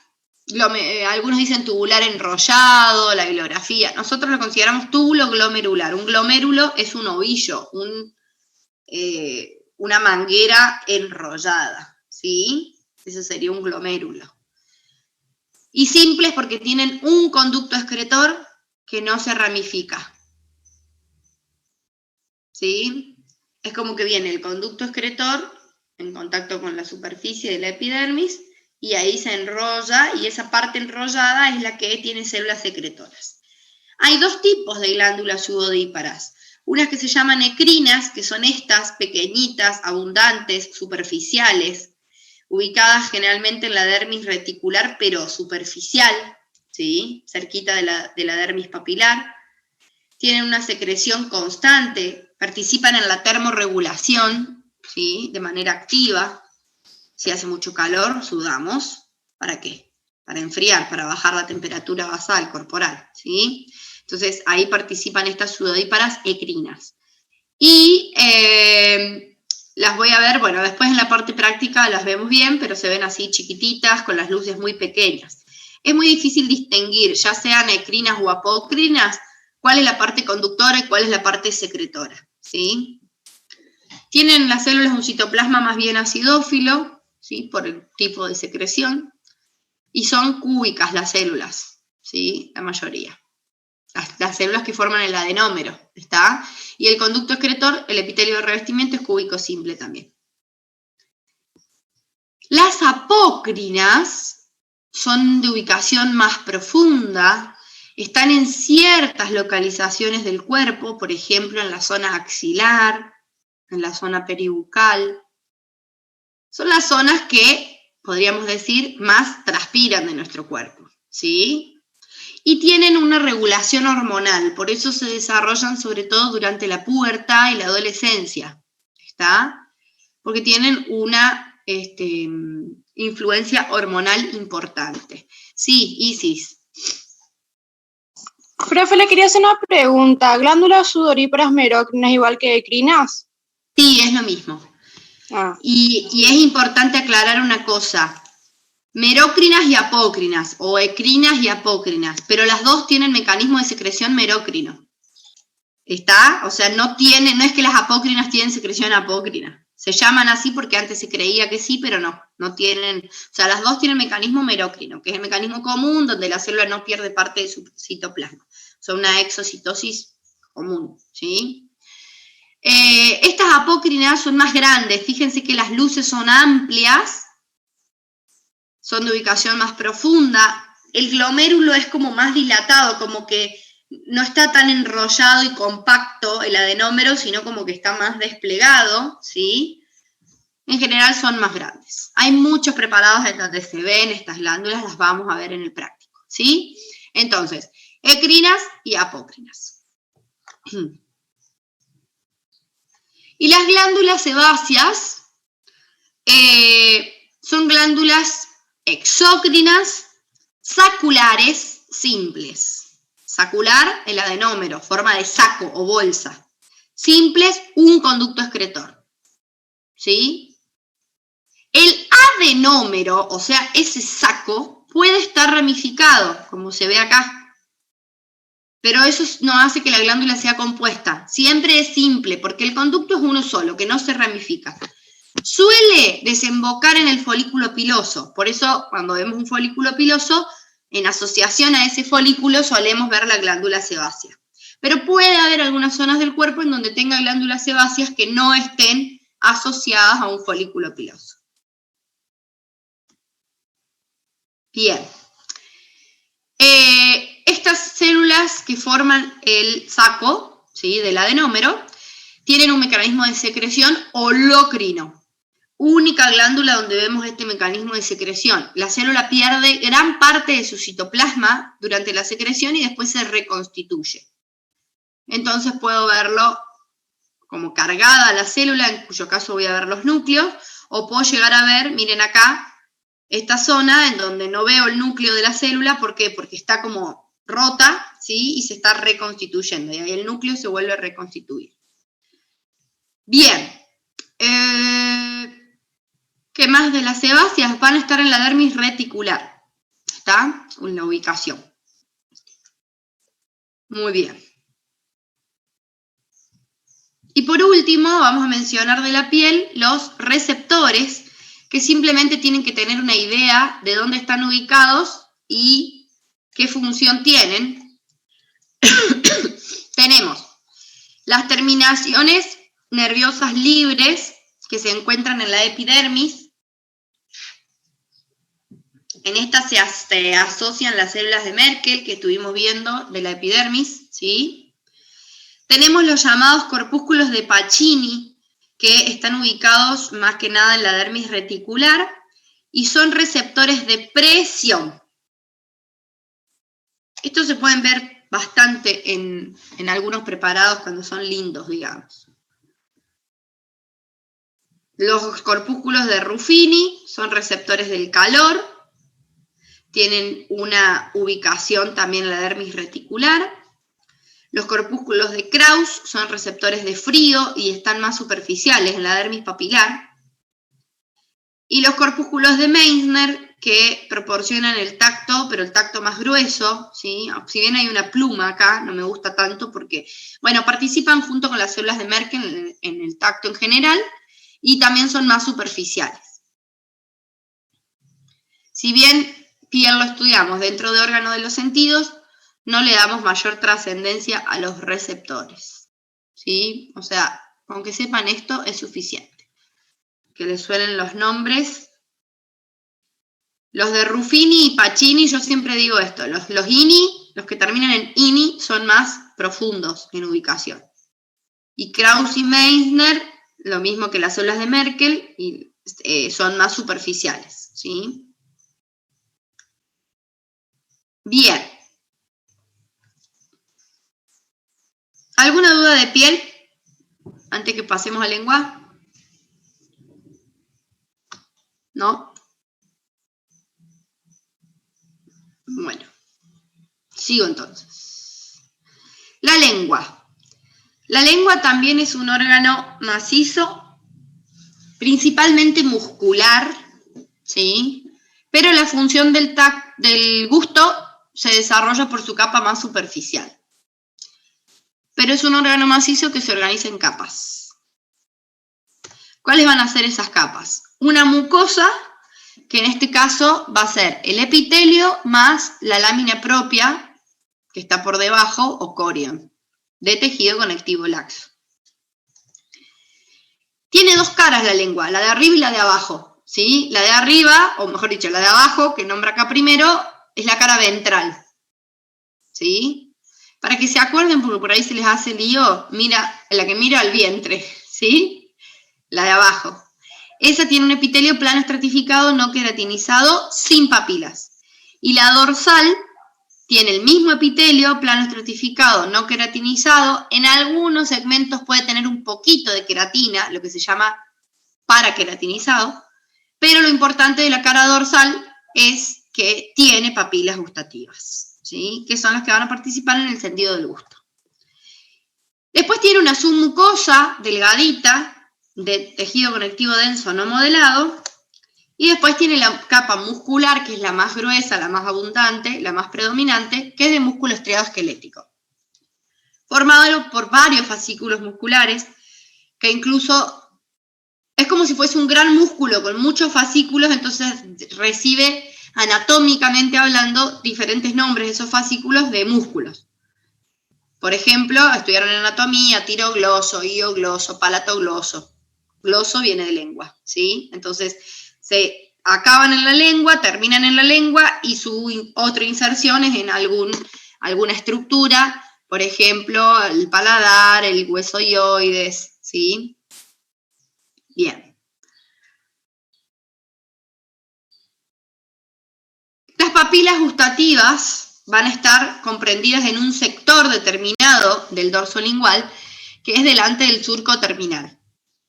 Algunos dicen tubular enrollado, la bibliografía. Nosotros lo consideramos túbulo glomerular. Un glomérulo es un ovillo, una manguera enrollada, ¿sí? Ese sería un glomérulo. Y simples porque tienen un conducto excretor que no se ramifica, ¿sí? Es como que viene el conducto excretor en contacto con la superficie de la epidermis, y ahí se enrolla, y esa parte enrollada es la que tiene células secretoras. Hay dos tipos de glándulas pseudodíparas. Unas que se llaman ecrinas, que son estas, pequeñitas, abundantes, superficiales, ubicadas generalmente en la dermis reticular, pero superficial, ¿sí? Cerquita de la dermis papilar. Tienen una secreción constante, participan en la termorregulación, ¿sí? De manera activa. Si hace mucho calor, sudamos. ¿Para qué? Para enfriar, para bajar la temperatura basal corporal, ¿sí? Entonces, ahí participan estas pseudodíparas ecrinas. Y las voy a ver, bueno, después en la parte práctica las vemos bien, pero se ven así chiquititas, con las luces muy pequeñas. Es muy difícil distinguir, ya sean ecrinas o apocrinas, cuál es la parte conductora y cuál es la parte secretora, ¿sí? Tienen las células un citoplasma más bien acidófilo, ¿sí? Por el tipo de secreción, y son cúbicas las células, ¿sí? La mayoría. Las células que forman el adenómero, ¿está? Y el conducto excretor, el epitelio de revestimiento, es cúbico simple también. Las apócrinas son de ubicación más profunda, están en ciertas localizaciones del cuerpo, por ejemplo, en la zona axilar, en la zona peribucal. Son las zonas que, podríamos decir, más transpiran de nuestro cuerpo, ¿sí? Y tienen una regulación hormonal, por eso se desarrollan sobre todo durante la pubertad y la adolescencia, ¿está? Porque tienen una influencia hormonal importante. Sí, Isis. Profe, le quería hacer una pregunta. ¿Glándulas sudoríparas merócrinas igual que ecrinas? Sí, es lo mismo. Ah. Y es importante aclarar una cosa. Merócrinas y apócrinas, o ecrinas y apócrinas, pero las dos tienen mecanismo de secreción merócrino. ¿Está? O sea, no es que las apócrinas tienen secreción apócrina. Se llaman así porque antes se creía que sí, pero no tienen. O sea, las dos tienen mecanismo merócrino, que es el mecanismo común donde la célula no pierde parte de su citoplasma. O sea, una exocitosis común, ¿sí? Estas apócrinas son más grandes. Fíjense que las luces son amplias, son de ubicación más profunda, el glomérulo es como más dilatado, como que no está tan enrollado y compacto el adenómero, sino como que está más desplegado, ¿sí? En general son más grandes. Hay muchos preparados en donde se ven estas glándulas, las vamos a ver en el práctico, ¿sí? Entonces, ecrinas y apócrinas. Y las glándulas sebáceas son glándulas exócrinas, saculares, simples. Sacular, el adenómero, forma de saco o bolsa. Simples, un conducto excretor. ¿Sí? El adenómero, o sea, ese saco, puede estar ramificado, como se ve acá. Pero eso no hace que la glándula sea compuesta. Siempre es simple, porque el conducto es uno solo, que no se ramifica. Suele desembocar en el folículo piloso. Por eso, cuando vemos un folículo piloso, en asociación a ese folículo solemos ver la glándula sebácea. Pero puede haber algunas zonas del cuerpo en donde tenga glándulas sebáceas que no estén asociadas a un folículo piloso. Bien. Estas células que forman el saco, ¿sí?, del adenómero, tienen un mecanismo de secreción holocrino. única glándula donde vemos este mecanismo de secreción. La célula pierde gran parte de su citoplasma durante la secreción y después se reconstituye. Entonces puedo verlo como cargada la célula, en cuyo caso voy a ver los núcleos, o puedo llegar a ver, miren acá, esta zona en donde no veo el núcleo de la célula. ¿Por qué? Porque está como rota, ¿sí? Y se está reconstituyendo, y ahí el núcleo se vuelve a reconstituir. Bien. ¿Qué más de las sebáceas? Van a estar en la dermis reticular. ¿Está? En la ubicación. Muy bien. Y por último, vamos a mencionar de la piel los receptores, que simplemente tienen que tener una idea de dónde están ubicados y qué función tienen. Tenemos las terminaciones nerviosas libres que se encuentran en la epidermis. En estas se asocian las células de Merkel que estuvimos viendo de la epidermis, ¿sí? Tenemos los llamados corpúsculos de Pacini, que están ubicados más que nada en la dermis reticular y son receptores de presión. Estos se pueden ver bastante en algunos preparados cuando son lindos, digamos. Los corpúsculos de Ruffini son receptores del calor, tienen una ubicación también en la dermis reticular. Los corpúsculos de Krauss son receptores de frío y están más superficiales en la dermis papilar. Y los corpúsculos de Meissner, que proporcionan el tacto, pero el tacto más grueso, ¿sí? Si bien hay una pluma acá, no me gusta tanto porque, bueno, participan junto con las células de Merkel en el tacto en general y también son más superficiales. Si bien piel lo estudiamos dentro de órgano de los sentidos, no le damos mayor trascendencia a los receptores, ¿sí? O sea, con que sepan esto es suficiente. Que les suenen los nombres. Los de Ruffini y Pacini, yo siempre digo esto, los INI, los que terminan en INI, son más profundos en ubicación. Y Krauss y Meissner, lo mismo que las células de Merkel, y, son más superficiales, ¿sí? Bien. ¿Alguna duda de piel? Antes que pasemos a lengua. ¿No? Bueno. Sigo entonces. La lengua. La lengua también es un órgano macizo, principalmente muscular, ¿sí? Pero la función del gusto se desarrolla por su capa más superficial. Pero es un órgano macizo que se organiza en capas. ¿Cuáles van a ser esas capas? Una mucosa, que en este caso va a ser el epitelio más la lámina propia, que está por debajo, o corion, de tejido conectivo laxo. Tiene dos caras la lengua, la de arriba y la de abajo, ¿sí? La de arriba, o mejor dicho, la de abajo, que nombra acá primero, es la cara ventral, ¿sí? Para que se acuerden, porque por ahí se les hace lío, mira, la que mira al vientre, ¿sí? La de abajo. Esa tiene un epitelio plano estratificado, no queratinizado, sin papilas. Y la dorsal tiene el mismo epitelio, plano estratificado, no queratinizado. En algunos segmentos puede tener un poquito de queratina, lo que se llama paraqueratinizado. Pero lo importante de la cara dorsal es que tiene papilas gustativas, ¿sí? Que son las que van a participar en el sentido del gusto. Después tiene una submucosa delgadita, de tejido conectivo denso no modelado, y después tiene la capa muscular, que es la más gruesa, la más abundante, la más predominante, que es de músculo estriado esquelético, formado por varios fascículos musculares, que incluso es como si fuese un gran músculo con muchos fascículos, entonces recibe, anatómicamente hablando, diferentes nombres de esos fascículos de músculos. Por ejemplo, estudiaron en anatomía, tirogloso, hiogloso, palatogloso. Gloso viene de lengua, ¿sí? Entonces, se acaban en la lengua, terminan en la lengua y su otra inserción es en alguna estructura, por ejemplo, el paladar, el hueso hioides, ¿sí? Bien. Las papilas gustativas van a estar comprendidas en un sector determinado del dorso lingual, que es delante del surco terminal,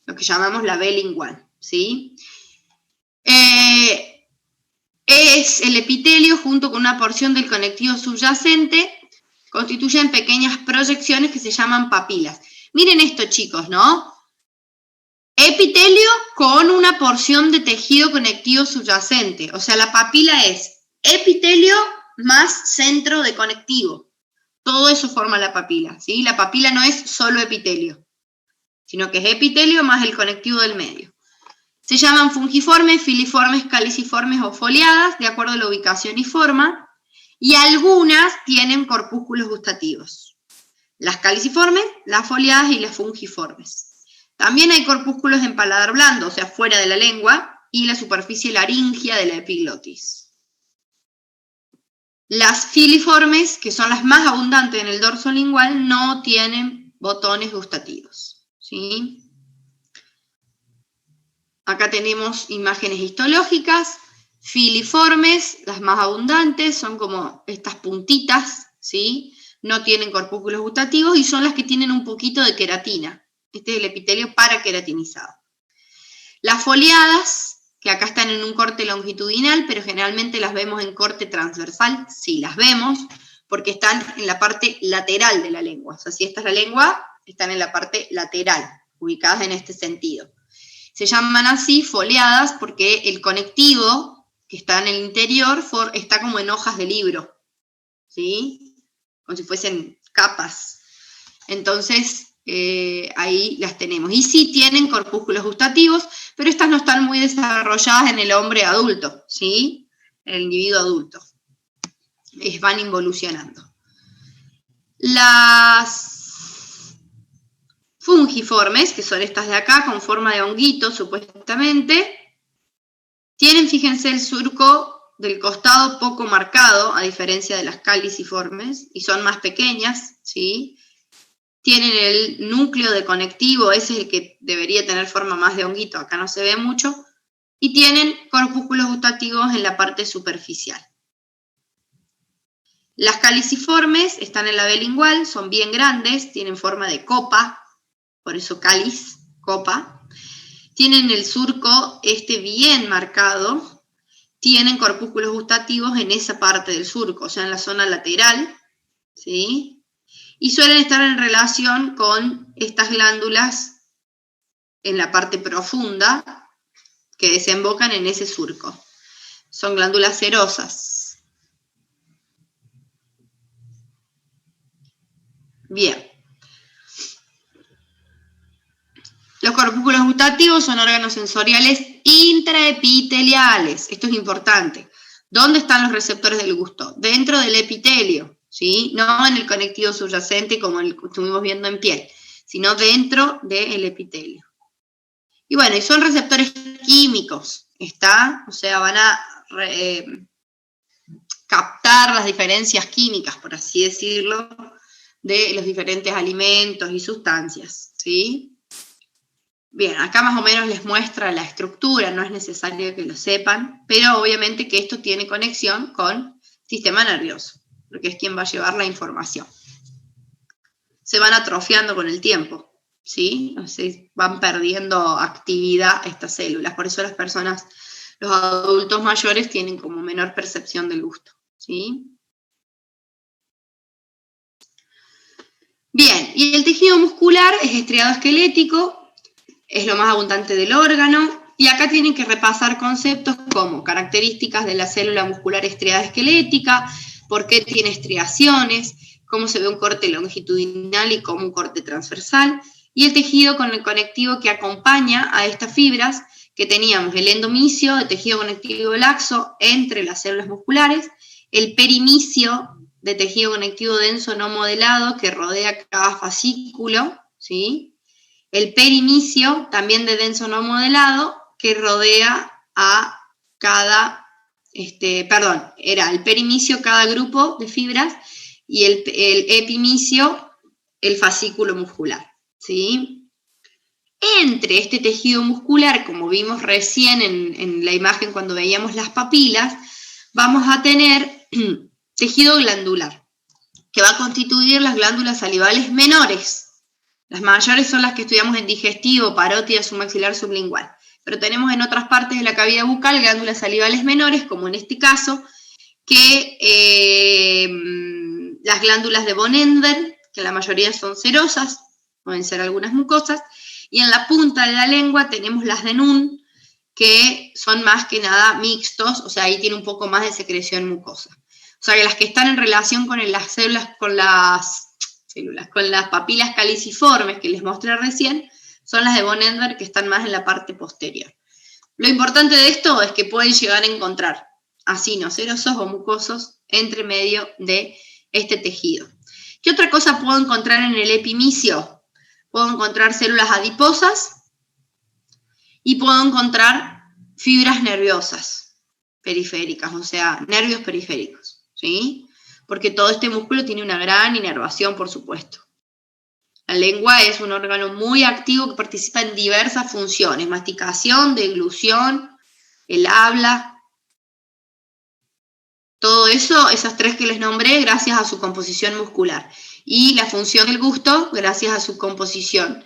lo que llamamos la B lingual, ¿sí? Es el epitelio junto con una porción del conectivo subyacente, constituyen pequeñas proyecciones que se llaman papilas. Miren esto, chicos, ¿no? Epitelio con una porción de tejido conectivo subyacente, o sea, la papila es epitelio más centro de conectivo. Todo eso forma la papila, ¿sí? La papila no es solo epitelio, sino que es epitelio más el conectivo del medio. Se llaman fungiformes, filiformes, caliciformes o foliadas, de acuerdo a la ubicación y forma, y algunas tienen corpúsculos gustativos. Las caliciformes, las foliadas y las fungiformes. También hay corpúsculos en paladar blando, o sea, fuera de la lengua, y la superficie laringea de la epiglotis. Las filiformes, que son las más abundantes en el dorso lingual, no tienen botones gustativos, ¿sí? Acá tenemos imágenes histológicas. Filiformes, las más abundantes, son como estas puntitas, ¿sí? No tienen corpúsculos gustativos y son las que tienen un poquito de queratina. Este es el epitelio paraqueratinizado. Las foliadas, que acá están en un corte longitudinal, pero generalmente las vemos en corte transversal, sí las vemos, porque están en la parte lateral de la lengua. O sea, si esta es la lengua, están en la parte lateral, ubicadas en este sentido. Se llaman así foliadas porque el conectivo que está en el interior está como en hojas de libro, ¿sí? Como si fuesen capas. Entonces, ahí las tenemos. Y sí tienen corpúsculos gustativos, pero estas no están muy desarrolladas en el hombre adulto, ¿sí? En el individuo adulto. Van involucionando. Las fungiformes, que son estas de acá, con forma de honguito, supuestamente, tienen, fíjense, el surco del costado poco marcado, a diferencia de las caliciformes, y son más pequeñas, ¿sí? Tienen el núcleo de conectivo, ese es el que debería tener forma más de honguito, acá no se ve mucho, y tienen corpúsculos gustativos en la parte superficial. Las caliciformes están en la B lingual, son bien grandes, tienen forma de copa, por eso cáliz, copa. Tienen el surco bien marcado, tienen corpúsculos gustativos en esa parte del surco, o sea, en la zona lateral, ¿sí? Y suelen estar en relación con estas glándulas en la parte profunda que desembocan en ese surco. Son glándulas cerosas. Bien. Los corpúsculos gustativos son órganos sensoriales intraepiteliales. Esto es importante. ¿Dónde están los receptores del gusto? Dentro del epitelio, ¿sí? No en el conectivo subyacente como el que estuvimos viendo en piel, sino dentro del epitelio. Y bueno, y son receptores químicos, ¿está? O sea, van a captar las diferencias químicas, por así decirlo, de los diferentes alimentos y sustancias, ¿sí? Bien, acá más o menos les muestra la estructura, no es necesario que lo sepan, pero obviamente que esto tiene conexión con el sistema nervioso, porque es quien va a llevar la información. Se van atrofiando con el tiempo, ¿sí? O sea, van perdiendo actividad estas células, por eso las personas, los adultos mayores tienen como menor percepción del gusto, ¿sí? Bien, y el tejido muscular es estriado esquelético, es lo más abundante del órgano, y acá tienen que repasar conceptos como características de la célula muscular estriada esquelética, por qué tiene estriaciones, cómo se ve un corte longitudinal y cómo un corte transversal, y el tejido con el conectivo que acompaña a estas fibras, que teníamos el endomicio, el tejido conectivo laxo entre las células musculares, el perimicio de tejido conectivo denso no modelado que rodea cada fascículo, ¿sí? El perimicio, también de denso no modelado, que rodea a cada, era el perimicio cada grupo de fibras y el epimicio el fascículo muscular, ¿sí? Entre este tejido muscular, como vimos recién en la imagen cuando veíamos las papilas, vamos a tener tejido glandular, que va a constituir las glándulas salivales menores. Las mayores son las que estudiamos en digestivo, parótida, submaxilar, sublingual. Pero tenemos en otras partes de la cavidad bucal glándulas salivales menores, como en este caso, que las glándulas de von Ender, que la mayoría son cerosas, pueden ser algunas mucosas, y en la punta de la lengua tenemos las de Nunn, que son más que nada mixtos, o sea, ahí tiene un poco más de secreción mucosa. O sea, que las que están en relación con las células, con las papilas caliciformes que les mostré recién, son las de von Ender, que están más en la parte posterior. Lo importante de esto es que pueden llegar a encontrar acinos serosos o mucosos entre medio de este tejido. ¿Qué otra cosa puedo encontrar en el epimicio? Puedo encontrar células adiposas y puedo encontrar fibras nerviosas periféricas, o sea, nervios periféricos, ¿sí? Porque todo este músculo tiene una gran inervación, por supuesto. La lengua es un órgano muy activo que participa en diversas funciones: masticación, deglución, el habla. Todo eso, esas tres que les nombré, gracias a su composición muscular. Y la función del gusto, gracias a su composición,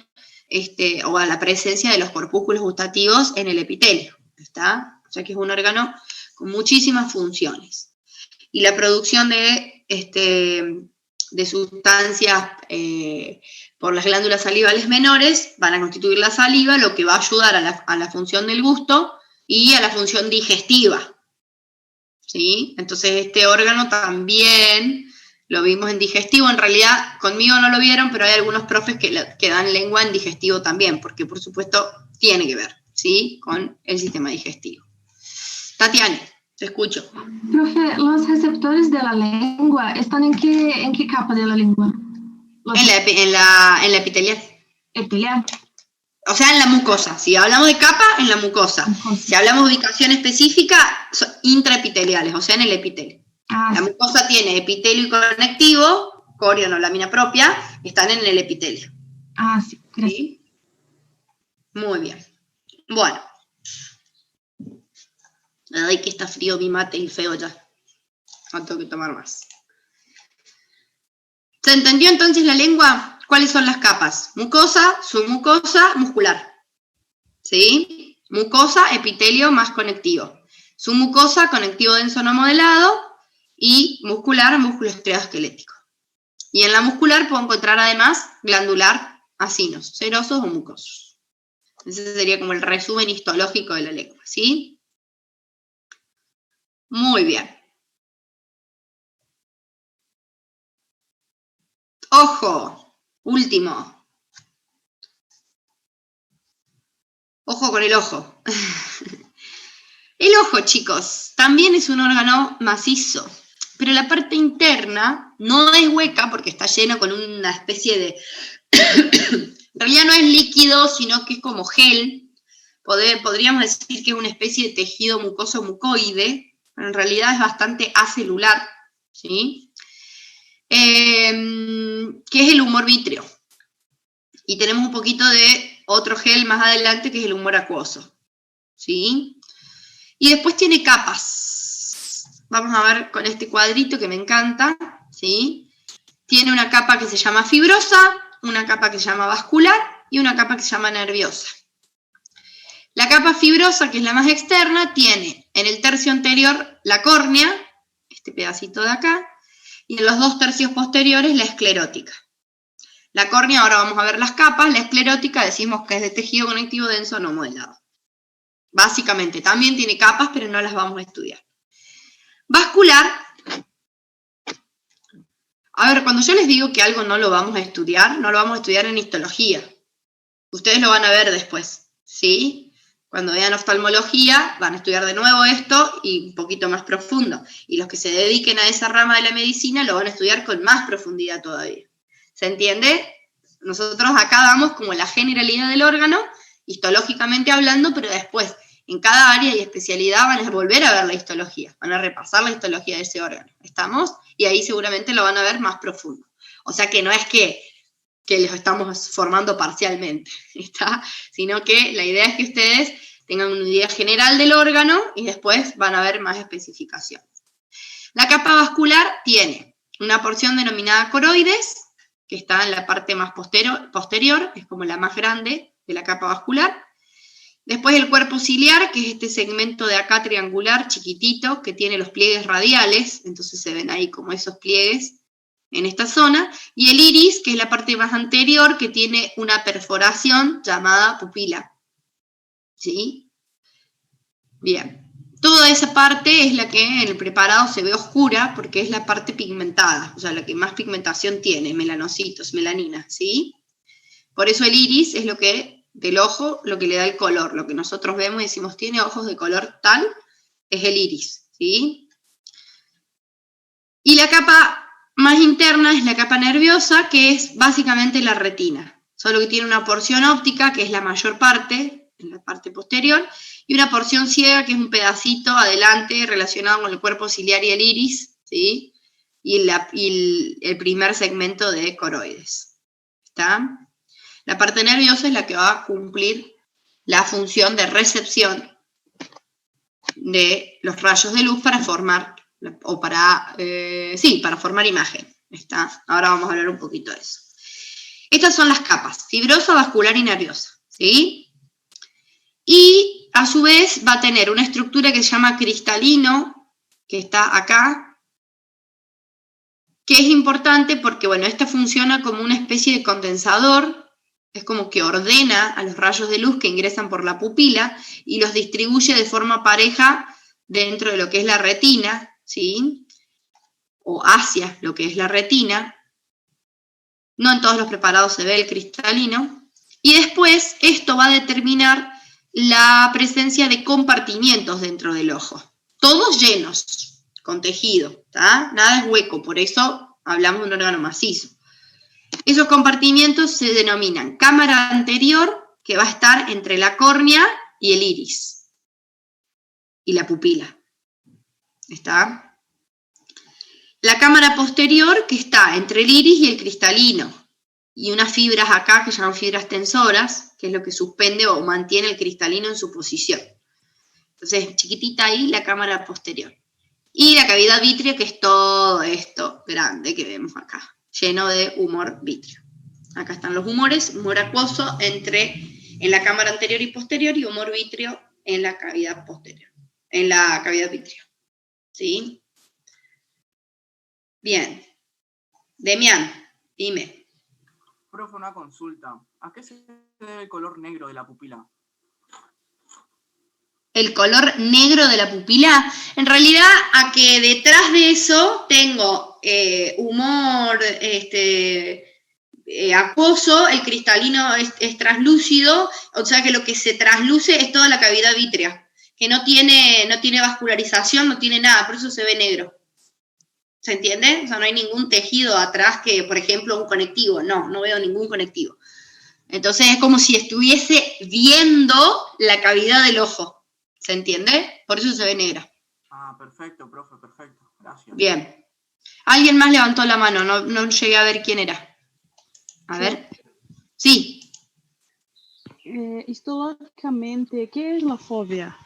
o a la presencia de los corpúsculos gustativos en el epitelio. ¿Está? O sea que es un órgano con muchísimas funciones. Y la producción de sustancias por las glándulas salivales menores van a constituir la saliva, lo que va a ayudar a la función del gusto y a la función digestiva. ¿Sí? Entonces este órgano también lo vimos en digestivo. En realidad conmigo no lo vieron, pero hay algunos profes que dan lengua en digestivo también, porque por supuesto tiene que ver, ¿sí?, con el sistema digestivo. Tatiana, te escucho. Profe, ¿los receptores de la lengua están en qué capa de la lengua? En la epitelial. Epitelial. O sea, en la mucosa. Si hablamos de capa, en la mucosa. Si hablamos de ubicación específica, son intraepiteliales, o sea, en el epitelio. La mucosa tiene epitelio y conectivo, corion o lámina propia, están en el epitelio. Sí, gracias. ¿Sí? Muy bien. Bueno. Ay, que está frío mi mate y feo ya. No tengo que tomar más. ¿Se entendió entonces la lengua? ¿Cuáles son las capas? Mucosa, submucosa, muscular. ¿Sí? Mucosa, epitelio más conectivo. Submucosa, conectivo denso no modelado. Y muscular, músculo estriado-esquelético. Y en la muscular puedo encontrar además glandular, acinos, serosos o mucosos. Ese sería como el resumen histológico de la lengua, ¿sí? Muy bien. Ojo, último. Ojo con el ojo. El ojo, chicos, también es un órgano macizo, pero la parte interna no es hueca porque está lleno con una especie de... En realidad no es líquido, sino que es como gel. Podríamos decir que es una especie de tejido mucoso mucoide, pero en realidad es bastante acelular, ¿sí? Que es el humor vítreo. Y tenemos un poquito de otro gel más adelante que es el humor acuoso, ¿sí? Y después tiene capas. Vamos a ver con este cuadrito que me encanta, ¿sí? Tiene una capa que se llama fibrosa, una capa que se llama vascular y una capa que se llama nerviosa. La capa fibrosa, que es la más externa, tiene en el tercio anterior la córnea, este pedacito de acá, y en los 2 tercios posteriores la esclerótica. La córnea, ahora vamos a ver las capas. La esclerótica decimos que es de tejido conectivo denso no modelado. Básicamente, también tiene capas, pero no las vamos a estudiar. Vascular. A ver, cuando yo les digo que algo no lo vamos a estudiar, no lo vamos a estudiar en histología. Ustedes lo van a ver después, ¿sí? Cuando vean oftalmología, van a estudiar de nuevo esto y un poquito más profundo. Y los que se dediquen a esa rama de la medicina lo van a estudiar con más profundidad todavía. ¿Se entiende? Nosotros acá damos como la generalidad del órgano, histológicamente hablando, pero después, en cada área y especialidad van a volver a ver la histología, van a repasar la histología de ese órgano. ¿Estamos? Y ahí seguramente lo van a ver más profundo. O sea que no es que los estamos formando parcialmente, ¿está? Sino que la idea es que ustedes tengan una idea general del órgano y después van a ver más especificaciones. La capa vascular tiene una porción denominada coroides, que está en la parte más posterior, es como la más grande de la capa vascular. Después el cuerpo ciliar, que es este segmento de acá triangular, chiquitito, que tiene los pliegues radiales, entonces se ven ahí como esos pliegues en esta zona. Y el iris, que es la parte más anterior, que tiene una perforación llamada pupila. ¿Sí? Bien. Toda esa parte es la que en el preparado se ve oscura, porque es la parte pigmentada, o sea, la que más pigmentación tiene, melanocitos, melanina, ¿sí? Por eso el iris es lo que del ojo, lo que le da el color, lo que nosotros vemos y decimos, tiene ojos de color tal, es el iris, ¿sí? Y la capa más interna es la capa nerviosa, que es básicamente la retina, solo que tiene una porción óptica, que es la mayor parte, en la parte posterior, y una porción ciega, que es un pedacito adelante relacionado con el cuerpo ciliar y el iris, ¿sí? Y el primer segmento de coroides, ¿está? La parte nerviosa es la que va a cumplir la función de recepción de los rayos de luz para formar, para formar imagen. ¿Está? Ahora vamos a hablar un poquito de eso. Estas son las capas, fibrosa, vascular y nerviosa, ¿sí? Y a su vez va a tener una estructura que se llama cristalino, que está acá, que es importante porque, bueno, esta funciona como una especie de condensador. Es como que ordena a los rayos de luz que ingresan por la pupila y los distribuye de forma pareja dentro de lo que es la retina, ¿sí? O hacia lo que es la retina. No en todos los preparados se ve el cristalino. Y después esto va a determinar la presencia de compartimientos dentro del ojo. Todos llenos, con tejido, ¿tá? Nada es hueco, por eso hablamos de un órgano macizo. Esos compartimientos se denominan cámara anterior, que va a estar entre la córnea y el iris, y la pupila. ¿Está? La cámara posterior, que está entre el iris y el cristalino, y unas fibras acá que se llaman fibras tensoras, que es lo que suspende o mantiene el cristalino en su posición. Entonces, chiquitita ahí la cámara posterior. Y la cavidad vítrea, que es todo esto grande que vemos acá, lleno de humor vítreo. Acá están los humores, humor acuoso en la cámara anterior y posterior, y humor vítreo en la cavidad posterior, en la cavidad vítrea. ¿Sí? Bien. Demián, dime. Profe, una consulta. ¿A qué se debe el color negro de la pupila? El color negro de la pupila, en realidad a que detrás de eso tengo humor acuoso, el cristalino es translúcido, o sea que lo que se trasluce es toda la cavidad vítrea, que no tiene vascularización, no tiene nada, por eso se ve negro. ¿Se entiende? O sea, no hay ningún tejido atrás que, por ejemplo, un conectivo, no veo ningún conectivo. Entonces es como si estuviese viendo la cavidad del ojo. ¿Se entiende? Por eso se ve negra. Ah, perfecto, profe, perfecto. Gracias. Bien. Alguien más levantó la mano, no llegué a ver quién era. A ver. Sí. Histológicamente, ¿qué es la fobia?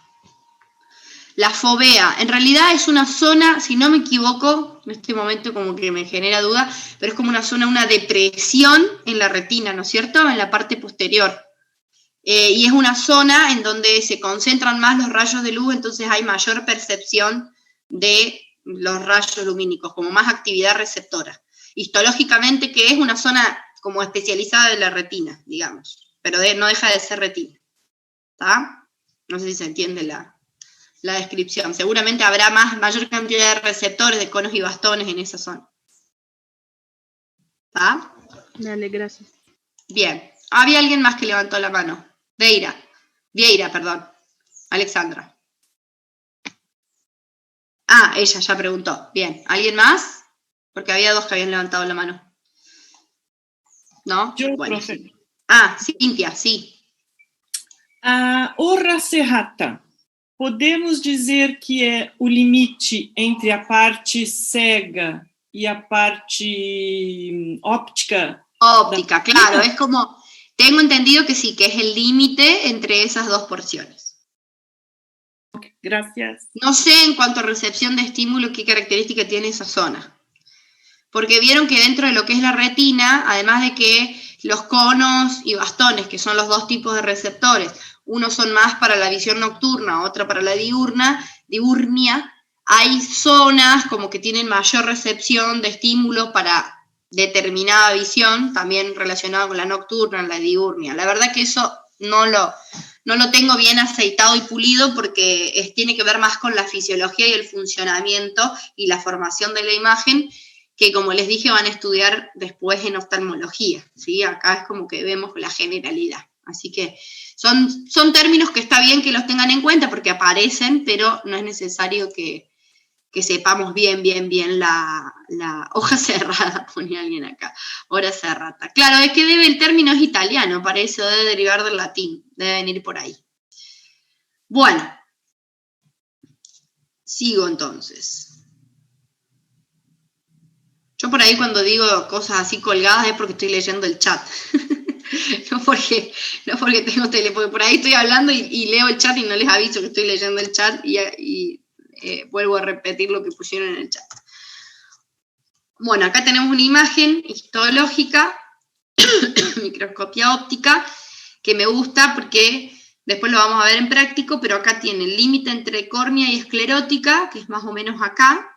La fovea, en realidad es una zona, si no me equivoco, en este momento como que me genera duda, pero es como una zona, una depresión en la retina, ¿no es cierto? En la parte posterior. Y es una zona en donde se concentran más los rayos de luz, entonces hay mayor percepción de los rayos lumínicos, como más actividad receptora. Histológicamente, que es una zona como especializada de la retina, digamos, pero no deja de ser retina. ¿Está? No sé si se entiende la descripción. Seguramente habrá mayor cantidad de receptores, de conos y bastones en esa zona. ¿Está? Dale, gracias. Bien. Había alguien más que levantó la mano. Vieira, perdón. Alexandra. Ah, ella ya preguntó. Bien. ¿Alguien más? Porque había dos que habían levantado la mano. ¿No? Yo, bueno, profe. sí. Ah, Cíntia, sí. O Racerrata, podemos dizer que é o limite entre a parte cega e a parte óptica? Óptica, claro, es como, tengo entendido que sí, que es el límite entre esas dos porciones. Gracias. No sé en cuanto a recepción de estímulo qué característica tiene esa zona. Porque vieron que dentro de lo que es la retina, además de que los conos y bastones, que son los dos tipos de receptores, unos son más para la visión nocturna, otro para la diurnia, hay zonas como que tienen mayor recepción de estímulos para determinada visión, también relacionado con la nocturna, la diurnia. La verdad que eso no lo tengo bien aceitado y pulido porque tiene que ver más con la fisiología y el funcionamiento y la formación de la imagen, que como les dije van a estudiar después en oftalmología, ¿sí? Acá es como que vemos la generalidad. Así que son términos que está bien que los tengan en cuenta porque aparecen, pero no es necesario que sepamos bien la hoja cerrada, ponía alguien acá, hora cerrada. Claro, es que el término es italiano, para eso debe derivar del latín, debe venir por ahí. Bueno, sigo entonces. Yo por ahí cuando digo cosas así colgadas es porque estoy leyendo el chat. no porque tengo tele, porque por ahí estoy hablando y leo el chat y no les aviso que estoy leyendo el chat y vuelvo a repetir lo que pusieron en el chat. Bueno, acá tenemos una imagen histológica, microscopía óptica, que me gusta porque después lo vamos a ver en práctico, pero acá tiene el límite entre córnea y esclerótica, que es más o menos acá.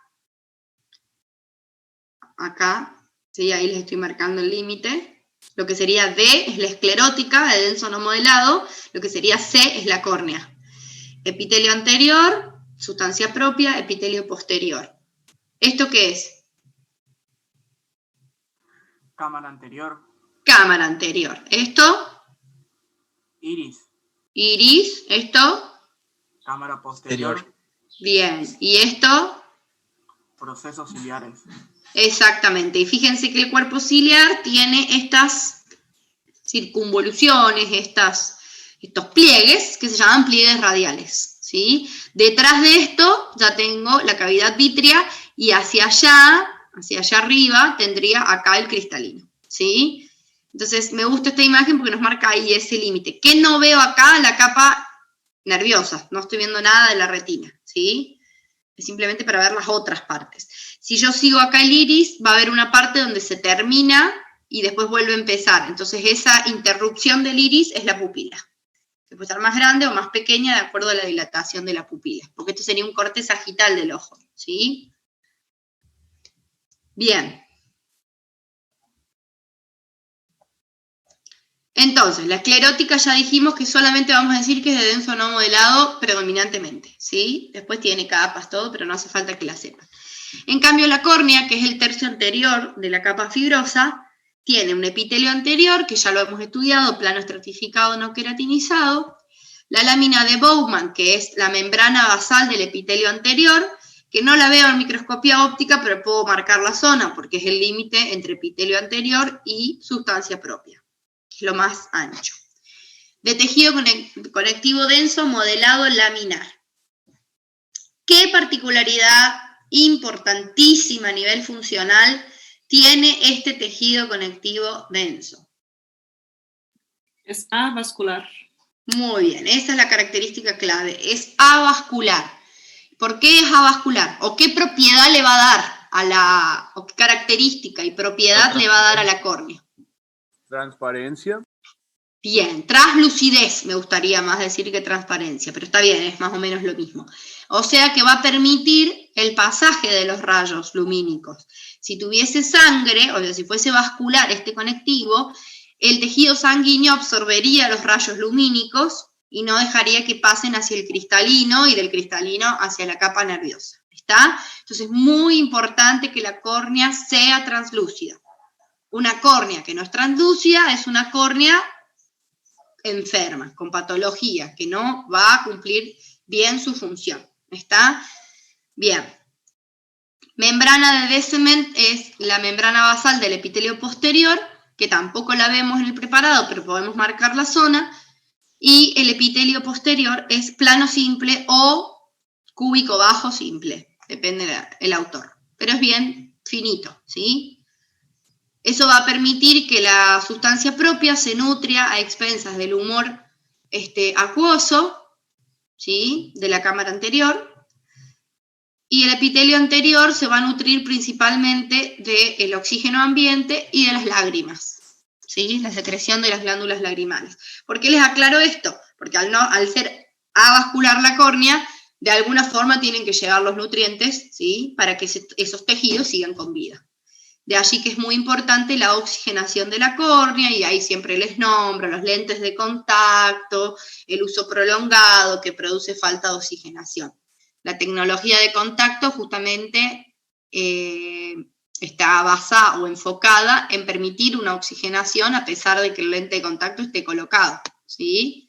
Acá, sí, ahí les estoy marcando el límite. Lo que sería D es la esclerótica, de denso no modelado, lo que sería C es la córnea. Epitelio anterior, sustancia propia, epitelio posterior. ¿Esto qué es? Cámara anterior. Cámara anterior. ¿Esto? Iris. Iris. ¿Esto? Cámara posterior. Bien. ¿Y esto? Procesos ciliares. Exactamente. Y fíjense que el cuerpo ciliar tiene estas circunvoluciones, estos pliegues que se llaman pliegues radiales, ¿sí? Detrás de esto ya tengo la cavidad vítrea y hacia allá arriba tendría acá el cristalino, ¿sí? Entonces me gusta esta imagen porque nos marca ahí ese límite. ¿Qué no veo acá? La capa nerviosa, no estoy viendo nada de la retina, ¿sí? Es simplemente para ver las otras partes. Si yo sigo acá el iris, va a haber una parte donde se termina y después vuelve a empezar. Entonces esa interrupción del iris es la pupila. Que puede estar más grande o más pequeña de acuerdo a la dilatación de la pupila. Porque esto sería un corte sagital del ojo, ¿sí? Bien. Entonces, la esclerótica ya dijimos que solamente vamos a decir que es de denso no modelado predominantemente, ¿sí? Después tiene capas, todo, pero no hace falta que la sepan. En cambio, la córnea, que es el tercio anterior de la capa fibrosa, tiene un epitelio anterior, que ya lo hemos estudiado, plano estratificado no queratinizado, la lámina de Bowman, que es la membrana basal del epitelio anterior, que no la veo en microscopía óptica, pero puedo marcar la zona, porque es el límite entre epitelio anterior y sustancia propia, que es lo más ancho. De tejido conectivo denso modelado laminar. ¿Qué particularidad importantísima a nivel funcional tiene este tejido conectivo denso? Es avascular. Muy bien, esa es la característica clave, es avascular. ¿Por qué es avascular? ¿O qué propiedad le va a dar o qué característica y propiedad le va a dar a la córnea? Transparencia. Bien, translucidez, me gustaría más decir que transparencia, pero está bien, es más o menos lo mismo. O sea que va a permitir el pasaje de los rayos lumínicos. Si tuviese sangre, o sea, si fuese vascular este conectivo, el tejido sanguíneo absorbería los rayos lumínicos y no dejaría que pasen hacia el cristalino y del cristalino hacia la capa nerviosa. ¿Está? Entonces es muy importante que la córnea sea translúcida. Una córnea que no es translúcida es una córnea enferma, con patología, que no va a cumplir bien su función. ¿Está? Bien. Membrana de Besement es la membrana basal del epitelio posterior, que tampoco la vemos en el preparado, pero podemos marcar la zona, y el epitelio posterior es plano simple o cúbico bajo simple, depende del autor, pero es bien finito, ¿sí? Eso va a permitir que la sustancia propia se nutria a expensas del humor acuoso ¿sí?, de la cámara anterior, y el epitelio anterior se va a nutrir principalmente del oxígeno ambiente y de las lágrimas, ¿sí?, la secreción de las glándulas lagrimales. ¿Por qué les aclaro esto? Porque al ser avascular la córnea, de alguna forma tienen que llegar los nutrientes, ¿sí?, para que esos tejidos sigan con vida. De allí que es muy importante la oxigenación de la córnea, y ahí siempre les nombro los lentes de contacto, el uso prolongado que produce falta de oxigenación. La tecnología de contacto justamente está basada o enfocada en permitir una oxigenación a pesar de que el lente de contacto esté colocado, ¿sí?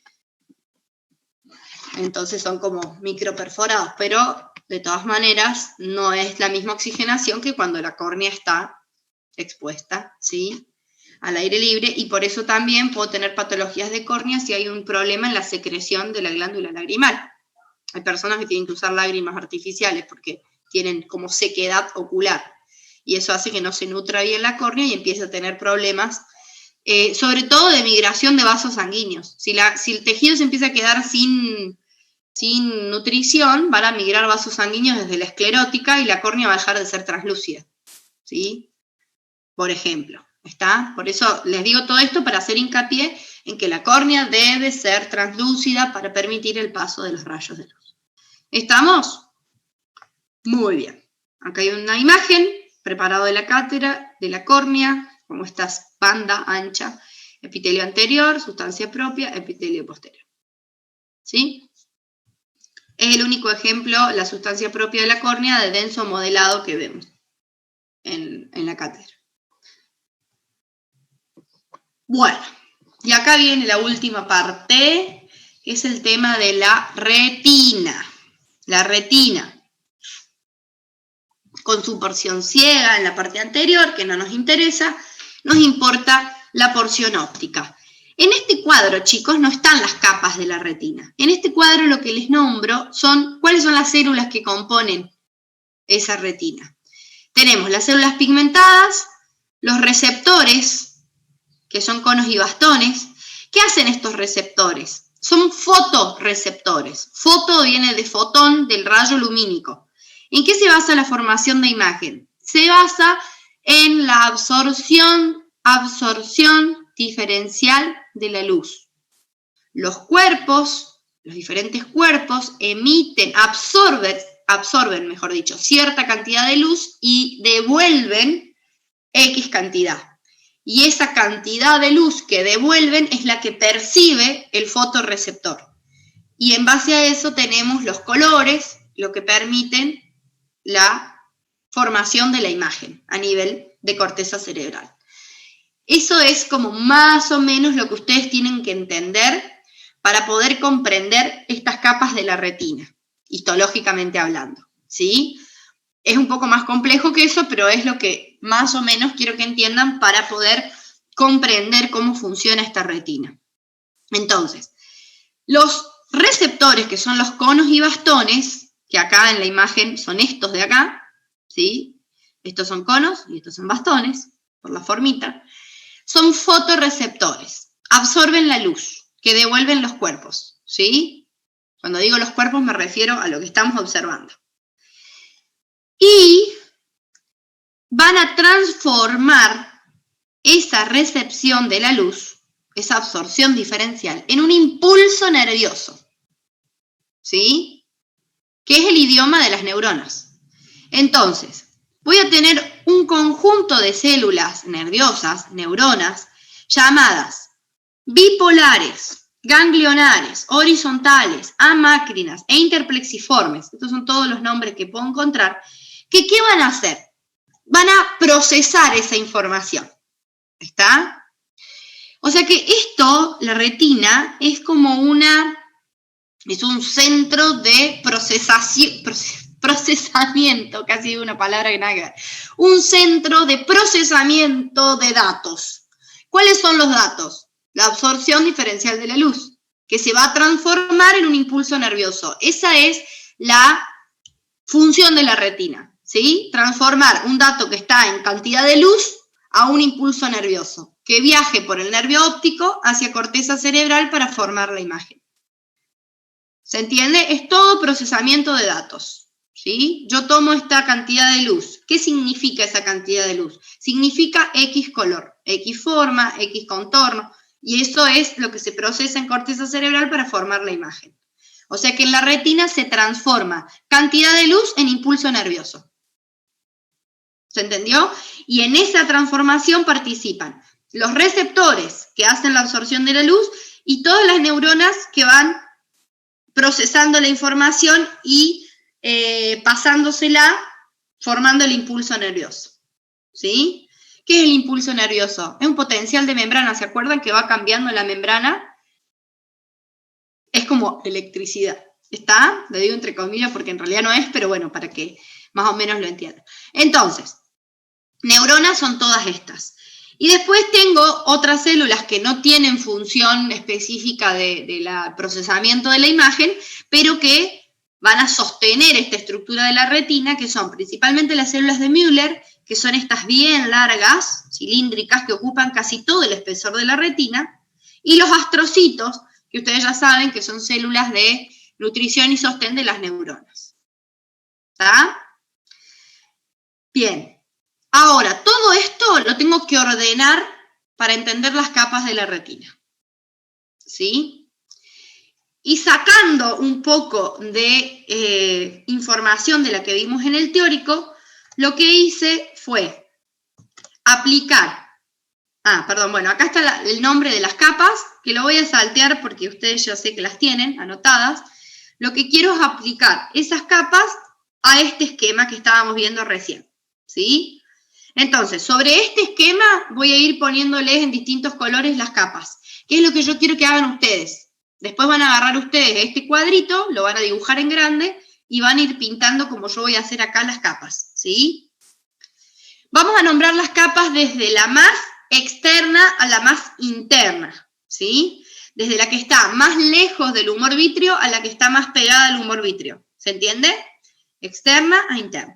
Entonces son como microperforados, pero de todas maneras no es la misma oxigenación que cuando la córnea está expuesta, ¿sí?, al aire libre, y por eso también puedo tener patologías de córnea si hay un problema en la secreción de la glándula lagrimal. Hay personas que tienen que usar lágrimas artificiales porque tienen como sequedad ocular, y eso hace que no se nutra bien la córnea y empieza a tener problemas, sobre todo de migración de vasos sanguíneos. Si el tejido se empieza a quedar sin nutrición, van a migrar vasos sanguíneos desde la esclerótica y la córnea va a dejar de ser translúcida, ¿sí?, por ejemplo. ¿Está? Por eso les digo todo esto para hacer hincapié en que la córnea debe ser translúcida para permitir el paso de los rayos de luz. ¿Estamos? Muy bien. Acá hay una imagen preparada de la cátedra, de la córnea, como esta banda ancha, epitelio anterior, sustancia propia, epitelio posterior. ¿Sí? Es el único ejemplo, la sustancia propia de la córnea, de denso modelado que vemos en la cátedra. Bueno, y acá viene la última parte, que es el tema de la retina. La retina, con su porción ciega en la parte anterior, que no nos interesa, nos importa la porción óptica. En este cuadro, chicos, no están las capas de la retina. En este cuadro lo que les nombro son cuáles son las células que componen esa retina. Tenemos las células pigmentadas, los receptores, que son conos y bastones. ¿Qué hacen estos receptores? Son fotorreceptores. Foto viene de fotón, del rayo lumínico. ¿En qué se basa la formación de imagen? Se basa en la absorción diferencial de la luz. Los cuerpos, los diferentes cuerpos absorben, mejor dicho, cierta cantidad de luz y devuelven X cantidad. Y esa cantidad de luz que devuelven es la que percibe el fotorreceptor. Y en base a eso tenemos los colores, lo que permiten la formación de la imagen a nivel de corteza cerebral. Eso es como más o menos lo que ustedes tienen que entender para poder comprender estas capas de la retina, histológicamente hablando, ¿sí? Es un poco más complejo que eso, pero es lo que más o menos quiero que entiendan para poder comprender cómo funciona esta retina. Entonces, los receptores, que son los conos y bastones, que acá en la imagen son estos de acá, ¿sí? Estos son conos y estos son bastones, por la formita, son fotorreceptores, absorben la luz que devuelven los cuerpos, ¿sí? Cuando digo los cuerpos me refiero a lo que estamos observando. Y van a transformar esa recepción de la luz, esa absorción diferencial, en un impulso nervioso, ¿sí? Que es el idioma de las neuronas. Entonces, voy a tener un conjunto de células nerviosas, neuronas, llamadas bipolares, ganglionares, horizontales, amácrinas e interplexiformes. Estos son todos los nombres que puedo encontrar. ¿Qué van a hacer? Van a procesar esa información. ¿Está? O sea que esto, la retina, es como un centro de procesamiento, casi una palabra que nada que ver. Un centro de procesamiento de datos. ¿Cuáles son los datos? La absorción diferencial de la luz, que se va a transformar en un impulso nervioso. Esa es la función de la retina, ¿sí? Transformar un dato que está en cantidad de luz a un impulso nervioso, que viaje por el nervio óptico hacia corteza cerebral para formar la imagen. ¿Se entiende? Es todo procesamiento de datos, ¿sí? Yo tomo esta cantidad de luz. ¿Qué significa esa cantidad de luz? Significa X color, X forma, X contorno, y eso es lo que se procesa en corteza cerebral para formar la imagen. O sea que en la retina se transforma cantidad de luz en impulso nervioso. ¿Se entendió? Y en esa transformación participan los receptores que hacen la absorción de la luz y todas las neuronas que van procesando la información y pasándosela, formando el impulso nervioso. ¿Sí? ¿Qué es el impulso nervioso? Es un potencial de membrana. ¿Se acuerdan que va cambiando la membrana? Es como electricidad. ¿Está? Lo digo entre comillas porque en realidad no es, pero bueno, para que más o menos lo entiendan. Entonces, neuronas son todas estas. Y después tengo otras células que no tienen función específica de la procesamiento de la imagen, pero que van a sostener esta estructura de la retina, que son principalmente las células de Müller, que son estas bien largas, cilíndricas, que ocupan casi todo el espesor de la retina, y los astrocitos, que ustedes ya saben que son células de nutrición y sostén de las neuronas. ¿Está? Bien. Ahora, todo esto lo tengo que ordenar para entender las capas de la retina. ¿Sí? Y sacando un poco de información de la que vimos en el teórico, lo que hice fue aplicar. Bueno, acá está el nombre de las capas, que lo voy a saltear porque ustedes ya sé que las tienen anotadas. Lo que quiero es aplicar esas capas a este esquema que estábamos viendo recién. ¿Sí? Entonces, sobre este esquema voy a ir poniéndoles en distintos colores las capas. ¿Qué es lo que yo quiero que hagan ustedes? Después van a agarrar ustedes este cuadrito, lo van a dibujar en grande y van a ir pintando como yo voy a hacer acá las capas, ¿sí? Vamos a nombrar las capas desde la más externa a la más interna, ¿sí? Desde la que está más lejos del humor vítreo a la que está más pegada al humor vítreo. ¿Se entiende? Externa a interna.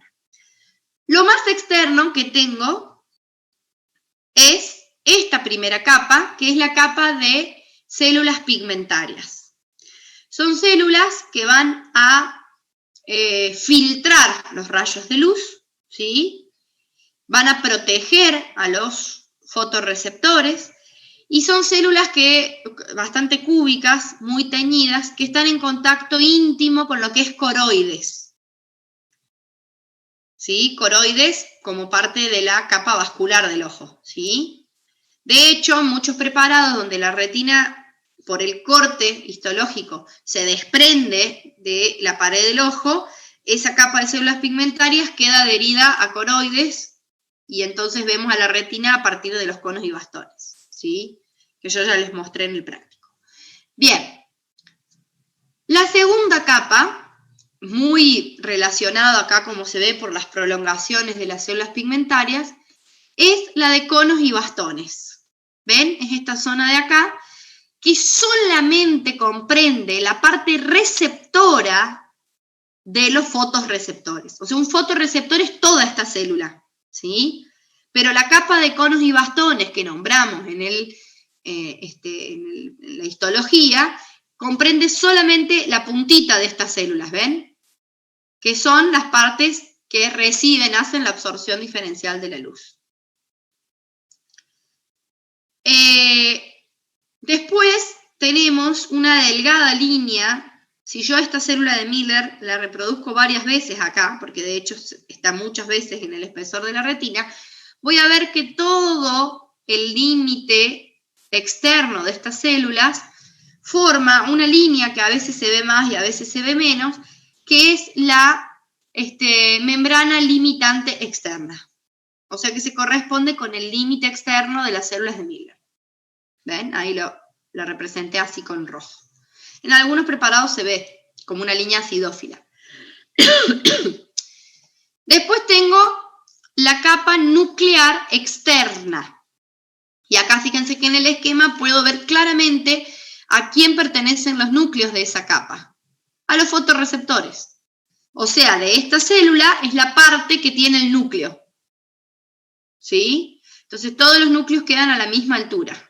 Lo más externo que tengo es esta primera capa, que es la capa de células pigmentarias. Son células que van a filtrar los rayos de luz, ¿sí? Van a proteger a los fotorreceptores y son células bastante cúbicas, muy teñidas, que están en contacto íntimo con lo que es coroides. ¿Sí? Coroides como parte de la capa vascular del ojo, ¿sí? De hecho, muchos preparados donde la retina, por el corte histológico, se desprende de la pared del ojo, esa capa de células pigmentarias queda adherida a coroides y entonces vemos a la retina a partir de los conos y bastones, ¿sí? Que yo ya les mostré en el práctico. Bien, la segunda capa, muy relacionado acá como se ve por las prolongaciones de las células pigmentarias, es la de conos y bastones. ¿Ven? Es esta zona de acá que solamente comprende la parte receptora de los fotorreceptores. O sea, un fotorreceptor es toda esta célula, ¿sí? Pero la capa de conos y bastones que nombramos en la histología comprende solamente la puntita de estas células, ¿ven? Que son las partes que hacen la absorción diferencial de la luz. Después tenemos una delgada línea. Si yo esta célula de Miller la reproduzco varias veces acá, porque de hecho está muchas veces en el espesor de la retina, voy a ver que todo el límite externo de estas células forma una línea que a veces se ve más y a veces se ve menos, que es la membrana limitante externa. O sea que se corresponde con el límite externo de las células de Miller. ¿Ven? Ahí lo representé así con rojo. En algunos preparados se ve como una línea acidófila. Después tengo la capa nuclear externa. Y acá fíjense que en el esquema puedo ver claramente a quién pertenecen los núcleos de esa capa. A los fotorreceptores. O sea, de esta célula es la parte que tiene el núcleo. ¿Sí? Entonces todos los núcleos quedan a la misma altura.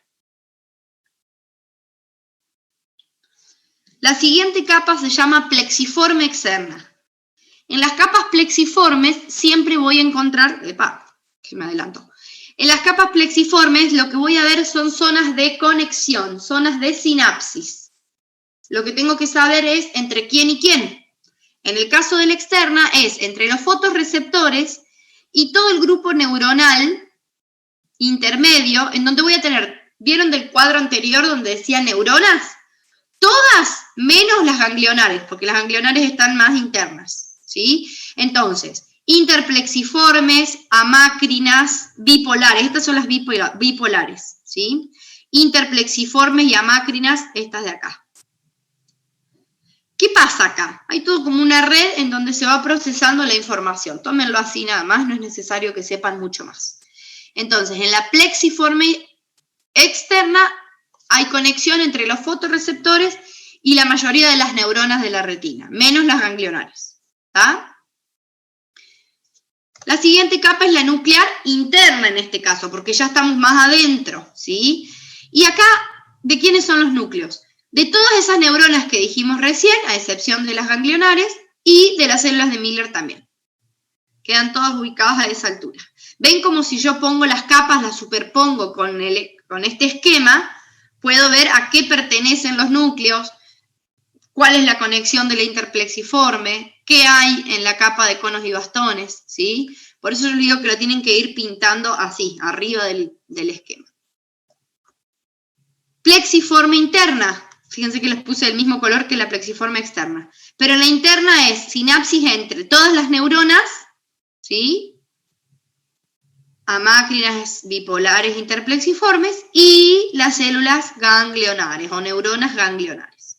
La siguiente capa se llama plexiforme externa. En las capas plexiformes siempre voy a encontrar, que me adelanto. En las capas plexiformes lo que voy a ver son zonas de conexión, zonas de sinapsis. Lo que tengo que saber es entre quién y quién. En el caso de la externa es entre los fotorreceptores y todo el grupo neuronal intermedio, en donde voy a tener, ¿vieron del cuadro anterior donde decía neuronas? Todas menos las ganglionares, porque las ganglionares están más internas, ¿sí? Entonces, interplexiformes, amácrinas, bipolares, estas son las bipolares, ¿sí? Interplexiformes y amácrinas, estas de acá. ¿Qué pasa acá? Hay todo como una red en donde se va procesando la información. Tómenlo así nada más, no es necesario que sepan mucho más. Entonces, en la plexiforme externa hay conexión entre los fotorreceptores y la mayoría de las neuronas de la retina, menos las ganglionares, ¿tá? La siguiente capa es la nuclear interna en este caso, porque ya estamos más adentro, ¿sí? Y acá, ¿de quiénes son los núcleos? De todas esas neuronas que dijimos recién, a excepción de las ganglionares, y de las células de Miller también. Quedan todas ubicadas a esa altura. ¿Ven como si yo pongo las capas, las superpongo con este esquema? Puedo ver a qué pertenecen los núcleos, cuál es la conexión de la interplexiforme, qué hay en la capa de conos y bastones, ¿sí? Por eso yo les digo que lo tienen que ir pintando así, arriba del esquema. Plexiforme interna. Fíjense que les puse el mismo color que la plexiforme externa. Pero la interna es sinapsis entre todas las neuronas, ¿sí? Amácrinas bipolares interplexiformes y las células ganglionares o neuronas ganglionares.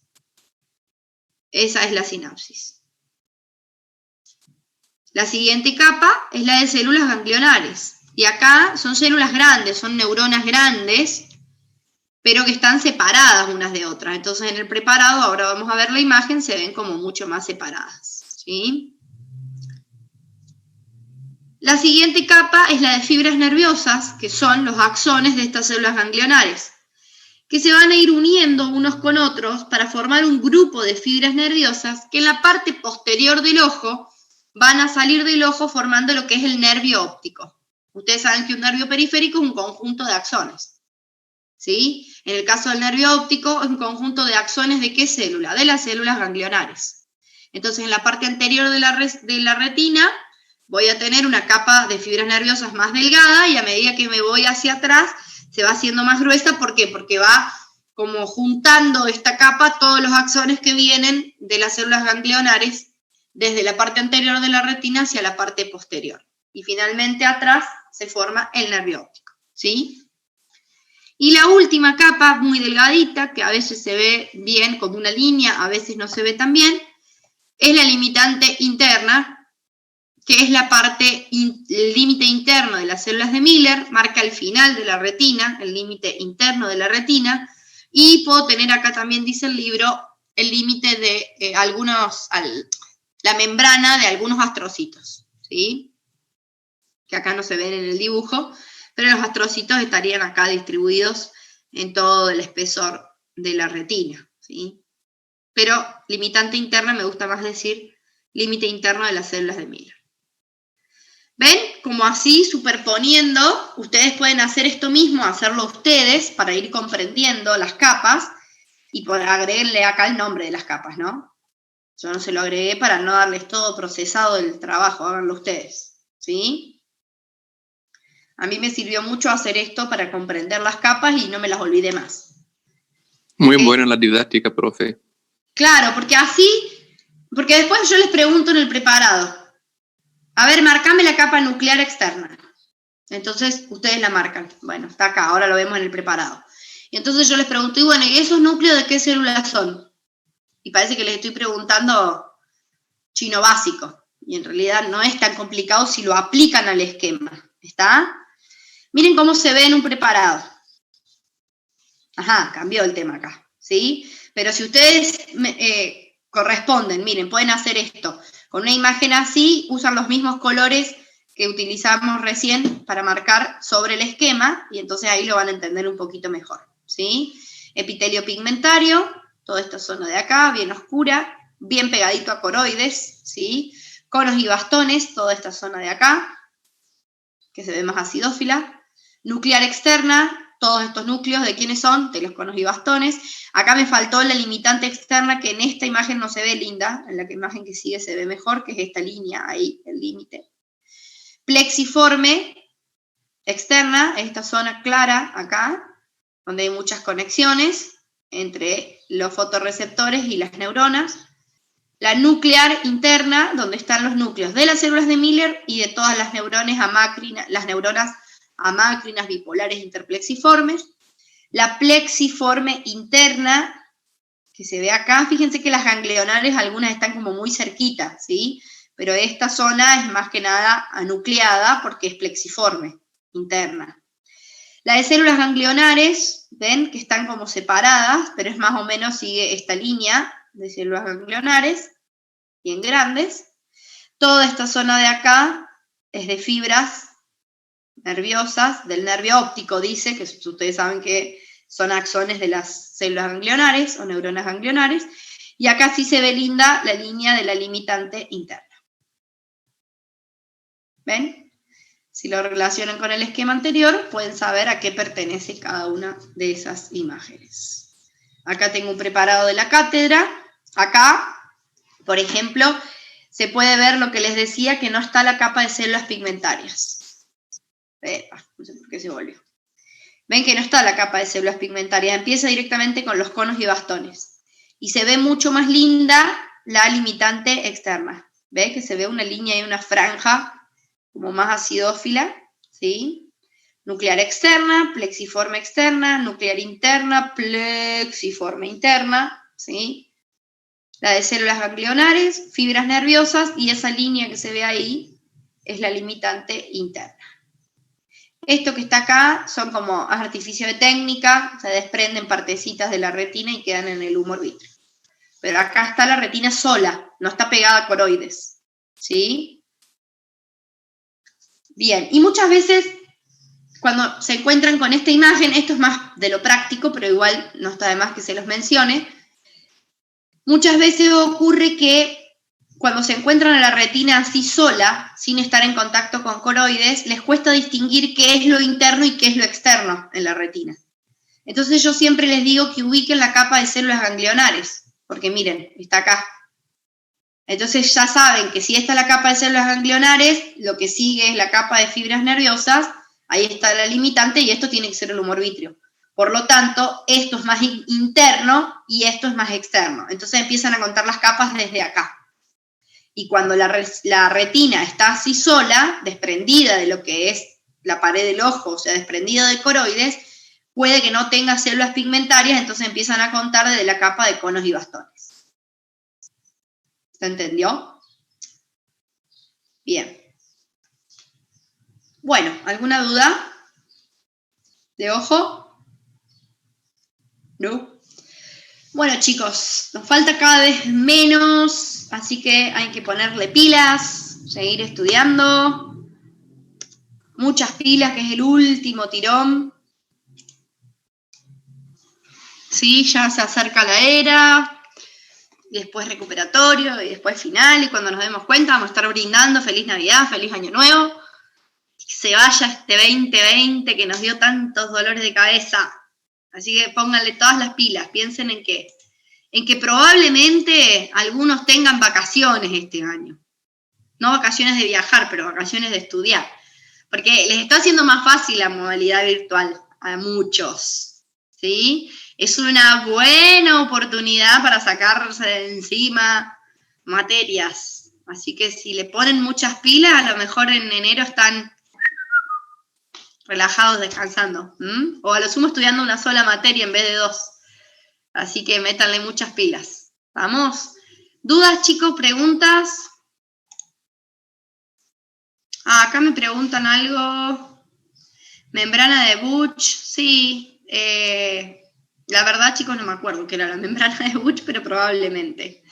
Esa es la sinapsis. La siguiente capa es la de células ganglionares. Y acá son células grandes, son neuronas grandes, pero que están separadas unas de otras. Entonces en el preparado, ahora vamos a ver la imagen, se ven como mucho más separadas, ¿sí? La siguiente capa es la de fibras nerviosas, que son los axones de estas células ganglionares, que se van a ir uniendo unos con otros para formar un grupo de fibras nerviosas que en la parte posterior del ojo van a salir del ojo formando lo que es el nervio óptico. Ustedes saben que un nervio periférico es un conjunto de axones, ¿sí? En el caso del nervio óptico es un conjunto de axones ¿de qué célula? De las células ganglionares. Entonces en la parte anterior de la retina voy a tener una capa de fibras nerviosas más delgada y a medida que me voy hacia atrás se va haciendo más gruesa. ¿Por qué? Porque va como juntando esta capa todos los axones que vienen de las células ganglionares desde la parte anterior de la retina hacia la parte posterior. Y finalmente atrás se forma el nervio óptico, ¿sí? Y la última capa, muy delgadita, que a veces se ve bien como una línea, a veces no se ve tan bien, es la limitante interna, que es la parte, el límite interno de las células de Miller, marca el final de la retina, el límite interno de la retina, y puedo tener acá también, dice el libro, el límite de la membrana de algunos astrocitos, ¿sí? Que acá no se ven en el dibujo, pero los astrocitos estarían acá distribuidos en todo el espesor de la retina, ¿sí? Pero limitante interna me gusta más decir límite interno de las células de Miller. ¿Ven? Como así, superponiendo, ustedes pueden hacer esto mismo, hacerlo ustedes para ir comprendiendo las capas y por agregarle acá el nombre de las capas, ¿no? Yo no se lo agregué para no darles todo procesado del trabajo, háganlo ustedes, ¿sí? A mí me sirvió mucho hacer esto para comprender las capas y no me las olvidé más. Muy buena la didáctica, profe. Claro, porque después yo les pregunto en el preparado, a ver, marcame la capa nuclear externa. Entonces, ustedes la marcan. Bueno, está acá, ahora lo vemos en el preparado. Y entonces yo les pregunto, y bueno, ¿y esos núcleos de qué células son? Y parece que les estoy preguntando chino básico. Y en realidad no es tan complicado si lo aplican al esquema. ¿Está? Miren cómo se ve en un preparado. Ajá, cambió el tema acá, ¿sí? Pero si ustedes corresponden, miren, pueden hacer esto. Con una imagen así, usan los mismos colores que utilizamos recién para marcar sobre el esquema, y entonces ahí lo van a entender un poquito mejor, ¿sí? Epitelio pigmentario, toda esta zona de acá, bien oscura, bien pegadito a coroides, ¿sí? Conos y bastones, toda esta zona de acá, que se ve más acidófila. Nuclear externa, todos estos núcleos, ¿de quiénes son? De los conos y bastones. Acá me faltó la limitante externa, que en esta imagen no se ve linda, en la imagen que sigue se ve mejor, que es esta línea ahí, el límite. Plexiforme externa, esta zona clara acá, donde hay muchas conexiones entre los fotorreceptores y las neuronas. La nuclear interna, donde están los núcleos de las células de Miller y de todas las neuronas amácrinas bipolares interplexiformes. La plexiforme interna, que se ve acá, fíjense que las ganglionares algunas están como muy cerquitas, ¿sí? Pero esta zona es más que nada anucleada porque es plexiforme interna. La de células ganglionares, ven que están como separadas, pero es más o menos sigue esta línea de células ganglionares, bien grandes. Toda esta zona de acá es de fibras nerviosas, del nervio óptico, dice, que ustedes saben que son axones de las células ganglionares o neuronas ganglionares, y acá sí se ve linda la línea de la limitante interna. ¿Ven? Si lo relacionan con el esquema anterior, pueden saber a qué pertenece cada una de esas imágenes. Acá tengo un preparado de la cátedra. Acá, por ejemplo, se puede ver lo que les decía, que no está la capa de células pigmentarias. No sé por qué se volvió. Ven que no está la capa de células pigmentarias, empieza directamente con los conos y bastones. Y se ve mucho más linda la limitante externa. ¿Ve? Que se ve una línea y una franja como más acidófila, ¿sí? Nuclear externa, plexiforme externa, nuclear interna, plexiforme interna, ¿sí? La de células ganglionares, fibras nerviosas, y esa línea que se ve ahí es la limitante interna. Esto que está acá son como artificio de técnica, se desprenden partecitas de la retina y quedan en el humor vítreo. Pero acá está la retina sola, no está pegada a coroides, ¿sí? Bien, y muchas veces cuando se encuentran con esta imagen, esto es más de lo práctico, pero igual no está de más que se los mencione, muchas veces ocurre que cuando se encuentran a la retina así sola, sin estar en contacto con coroides, les cuesta distinguir qué es lo interno y qué es lo externo en la retina. Entonces yo siempre les digo que ubiquen la capa de células ganglionares, porque miren, está acá. Entonces ya saben que si esta es la capa de células ganglionares, lo que sigue es la capa de fibras nerviosas, ahí está la limitante y esto tiene que ser el humor vítreo. Por lo tanto, esto es más interno y esto es más externo. Entonces empiezan a contar las capas desde acá. Y cuando la retina está así sola, desprendida de lo que es la pared del ojo, o sea, desprendida de coroides, puede que no tenga células pigmentarias, entonces empiezan a contar desde la capa de conos y bastones. ¿Se entendió? Bien. Bueno, ¿alguna duda? ¿De ojo? ¿No? Bueno, chicos, nos falta cada vez menos, así que hay que ponerle pilas, seguir estudiando. Muchas pilas, que es el último tirón. Sí, ya se acerca la era. Y después recuperatorio, y después final, y cuando nos demos cuenta vamos a estar brindando feliz Navidad, feliz Año Nuevo, que se vaya este 2020 que nos dio tantos dolores de cabeza. Así que pónganle todas las pilas, piensen en que probablemente algunos tengan vacaciones este año. No vacaciones de viajar, pero vacaciones de estudiar. Porque les está haciendo más fácil la modalidad virtual a muchos, ¿sí? Es una buena oportunidad para sacarse de encima materias. Así que si le ponen muchas pilas, a lo mejor en enero están relajados descansando. O a lo sumo estudiando una sola materia en vez de dos. Así que métanle muchas pilas. ¿Vamos? ¿Dudas, chicos? ¿Preguntas? Acá me preguntan algo. Membrana de Buch. Sí. La verdad, chicos, no me acuerdo qué era la membrana de Buch, pero probablemente.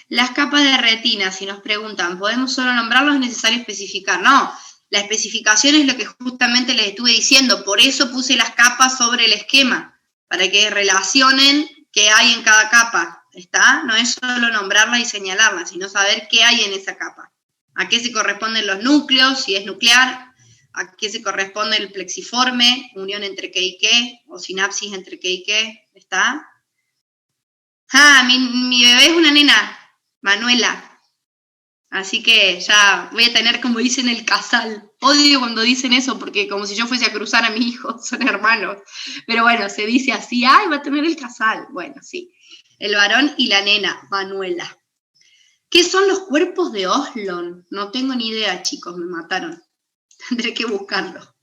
Las capas de retina, si nos preguntan, ¿podemos solo nombrarlos? ¿Es necesario especificar? No, la especificación es lo que justamente les estuve diciendo, por eso puse las capas sobre el esquema, para que relacionen qué hay en cada capa, ¿está? No es solo nombrarla y señalarla, sino saber qué hay en esa capa. A qué se corresponden los núcleos, si es nuclear, a qué se corresponde el plexiforme, unión entre qué y qué, o sinapsis entre qué y qué, ¿está? Ah, mi bebé es una nena, Manuela. Así que ya voy a tener, como dicen, el casal. Odio cuando dicen eso, porque como si yo fuese a cruzar a mi hijo, son hermanos. Pero bueno, se dice así, ¡ay, va a tener el casal! Bueno, sí. El varón y la nena, Manuela. ¿Qué son los cuerpos de Oslo? No tengo ni idea, chicos, me mataron. Tendré que buscarlo.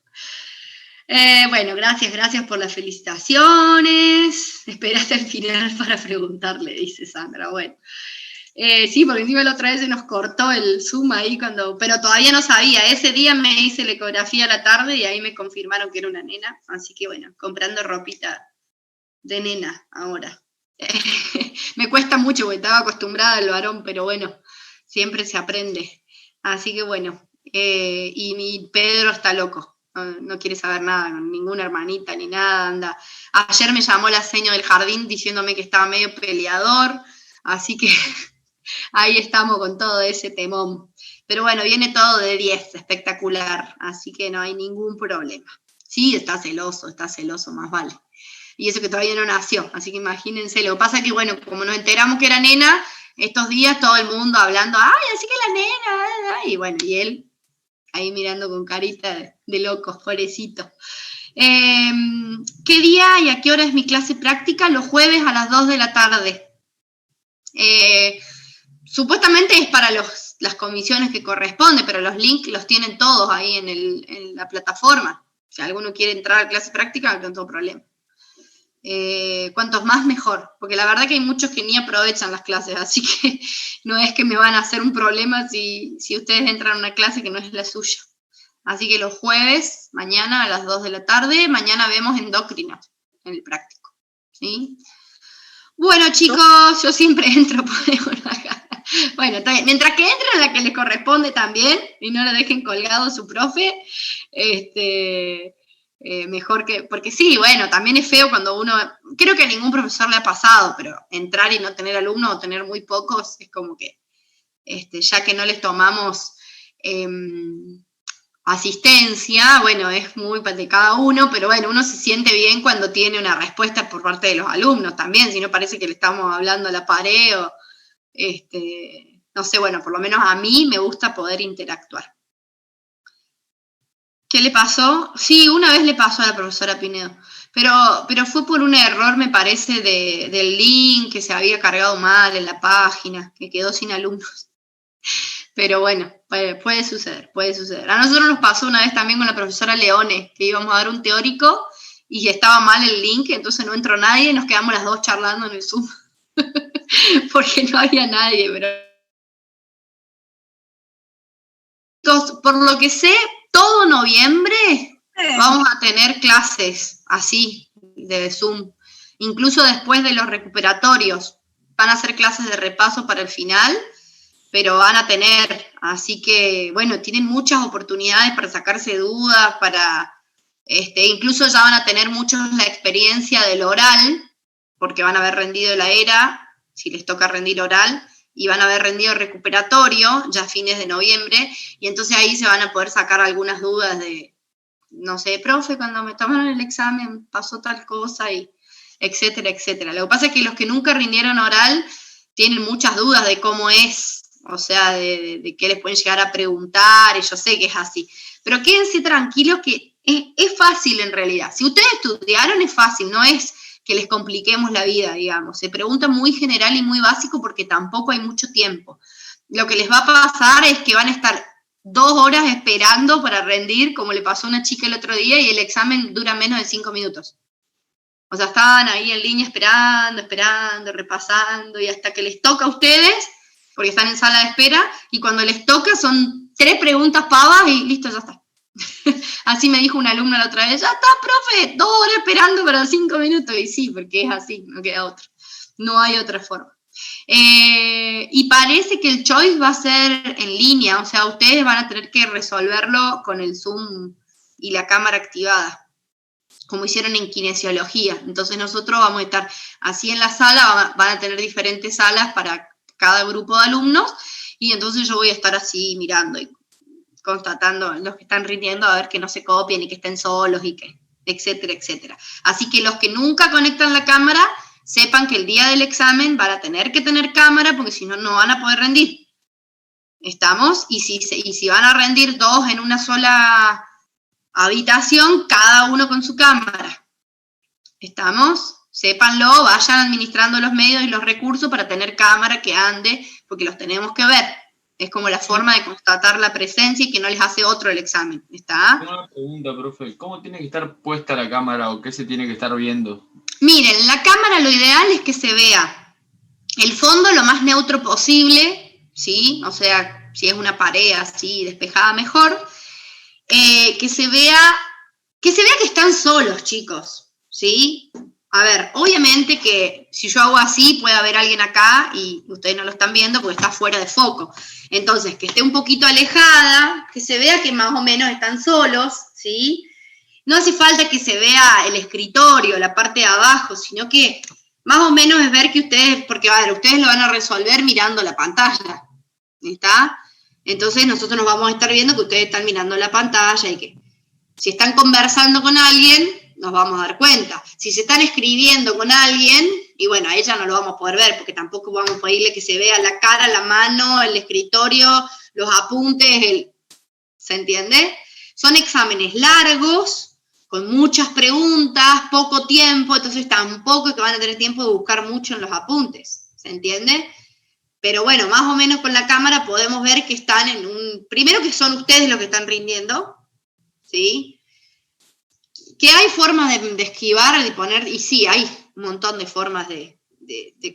Bueno, gracias por las felicitaciones. Espera hasta el final para preguntarle, dice Sandra. Bueno. Sí, porque encima la otra vez se nos cortó el Zoom ahí pero todavía no sabía. Ese día me hice la ecografía a la tarde y ahí me confirmaron que era una nena. Así que bueno, comprando ropita de nena ahora. Me cuesta mucho porque estaba acostumbrada al varón, pero bueno, siempre se aprende. Así que bueno, y mi Pedro está loco. No quiere saber nada, con ninguna hermanita ni nada, anda. Ayer me llamó la seño del jardín diciéndome que estaba medio peleador, así que ahí estamos con todo ese temón. Pero bueno, viene todo de 10, espectacular, así que no hay ningún problema. Sí, está celoso, más vale. Y eso que todavía no nació, así que imagínense. Lo que pasa es que, bueno, como nos enteramos que era nena, estos días todo el mundo hablando, ¡ay, así que la nena! Y bueno, y él ahí mirando con carita de loco, pobrecito. ¿Qué día y a qué hora es mi clase práctica? Los jueves a las 2 de la tarde. Supuestamente es para las comisiones que corresponde, pero los links los tienen todos ahí en la plataforma. Si alguno quiere entrar a clase práctica, no tengo problema. Cuantos más, mejor, porque la verdad que hay muchos que ni aprovechan las clases, así que no es que me van a hacer un problema si ustedes entran a una clase que no es la suya. Así que los jueves, mañana a las 2 de la tarde, mañana vemos endocrino en el práctico, ¿sí? Bueno, chicos, yo siempre entro por la cara. Bueno, está bien. Mientras que entren a la que les corresponde también, y no lo dejen colgado su profe, mejor que, porque sí, bueno, también es feo cuando uno, creo que a ningún profesor le ha pasado, pero entrar y no tener alumnos o tener muy pocos, es como que, ya que no les tomamos asistencia, bueno, es muy de cada uno, pero bueno, uno se siente bien cuando tiene una respuesta por parte de los alumnos también, si no parece que le estamos hablando a la pared o, no sé, bueno, por lo menos a mí me gusta poder interactuar. ¿Qué le pasó? Sí, una vez le pasó a la profesora Pinedo, pero fue por un error, me parece, del link que se había cargado mal en la página, que quedó sin alumnos. Pero bueno, puede suceder. A nosotros nos pasó una vez también con la profesora Leone, que íbamos a dar un teórico y estaba mal el link, entonces no entró nadie y nos quedamos las dos charlando en el Zoom. Porque no había nadie, pero... Entonces, por lo que sé, todo noviembre vamos a tener clases así, de Zoom. Incluso después de los recuperatorios. Van a ser clases de repaso para el final, pero van a tener, así que, bueno, tienen muchas oportunidades para sacarse dudas, incluso ya van a tener muchos la experiencia del oral, porque van a haber rendido la ERA, si les toca rendir oral, y van a haber rendido recuperatorio, ya a fines de noviembre, y entonces ahí se van a poder sacar algunas dudas de, no sé, profe, cuando me tomaron el examen pasó tal cosa, y etcétera, etcétera. Lo que pasa es que los que nunca rindieron oral tienen muchas dudas de cómo es, o sea, de qué les pueden llegar a preguntar, y yo sé que es así. Pero quédense tranquilos que es fácil en realidad. Si ustedes estudiaron es fácil, no es que les compliquemos la vida, digamos. Se pregunta muy general y muy básico porque tampoco hay mucho tiempo. Lo que les va a pasar es que van a estar 2 horas esperando para rendir, como le pasó a una chica el otro día, y el examen dura menos de 5 minutos. O sea, estaban ahí en línea esperando, repasando, y hasta que les toca a ustedes, porque están en sala de espera, y cuando les toca son 3 preguntas pavas y listo, ya está. Así me dijo una alumna la otra vez, ya está, profe, 2 horas esperando para 5 minutos, y sí, porque es así, no queda otra. No hay otra forma. Y parece que el choice va a ser en línea, o sea, ustedes van a tener que resolverlo con el Zoom y la cámara activada. como hicieron en kinesiología. Entonces nosotros vamos a estar así en la sala, van a tener diferentes salas para cada grupo de alumnos, y entonces yo voy a estar así mirando y constatando los que están rindiendo, a ver que no se copien y que estén solos y que, etcétera, etcétera. Así que los que nunca conectan la cámara, sepan que el día del examen van a tener que tener cámara, porque si no, no van a poder rendir. ¿Estamos? Y si van a rendir 2 en una sola habitación, cada uno con su cámara. ¿Estamos? Sépanlo, vayan administrando los medios y los recursos para tener cámara que ande, porque los tenemos que ver. Es como la forma de constatar la presencia y que no les hace otro el examen. ¿Está? Una pregunta, profe. ¿Cómo tiene que estar puesta la cámara o qué se tiene que estar viendo? Miren, la cámara lo ideal es que se vea el fondo lo más neutro posible, ¿sí? O sea, si es una pared así despejada mejor. Que se vea que están solos, chicos, ¿sí? A ver, obviamente que si yo hago así, puede haber alguien acá y ustedes no lo están viendo porque está fuera de foco. Entonces, que esté un poquito alejada, que se vea que más o menos están solos, ¿sí? No hace falta que se vea el escritorio, la parte de abajo, sino que más o menos es ver que ustedes, porque a ver, ustedes lo van a resolver mirando la pantalla, ¿está? Entonces nosotros nos vamos a estar viendo que ustedes están mirando la pantalla y que si están conversando con alguien, nos vamos a dar cuenta. Si se están escribiendo con alguien, y bueno, a ella no lo vamos a poder ver, porque tampoco vamos a pedirle que se vea la cara, la mano, el escritorio, los apuntes, ¿se entiende? Son exámenes largos, con muchas preguntas, poco tiempo, entonces tampoco que van a tener tiempo de buscar mucho en los apuntes, ¿se entiende? Pero bueno, más o menos con la cámara podemos ver que están en un... Primero que son ustedes los que están rindiendo, ¿sí? Que hay formas de esquivar, de poner... Y sí, hay un montón de formas de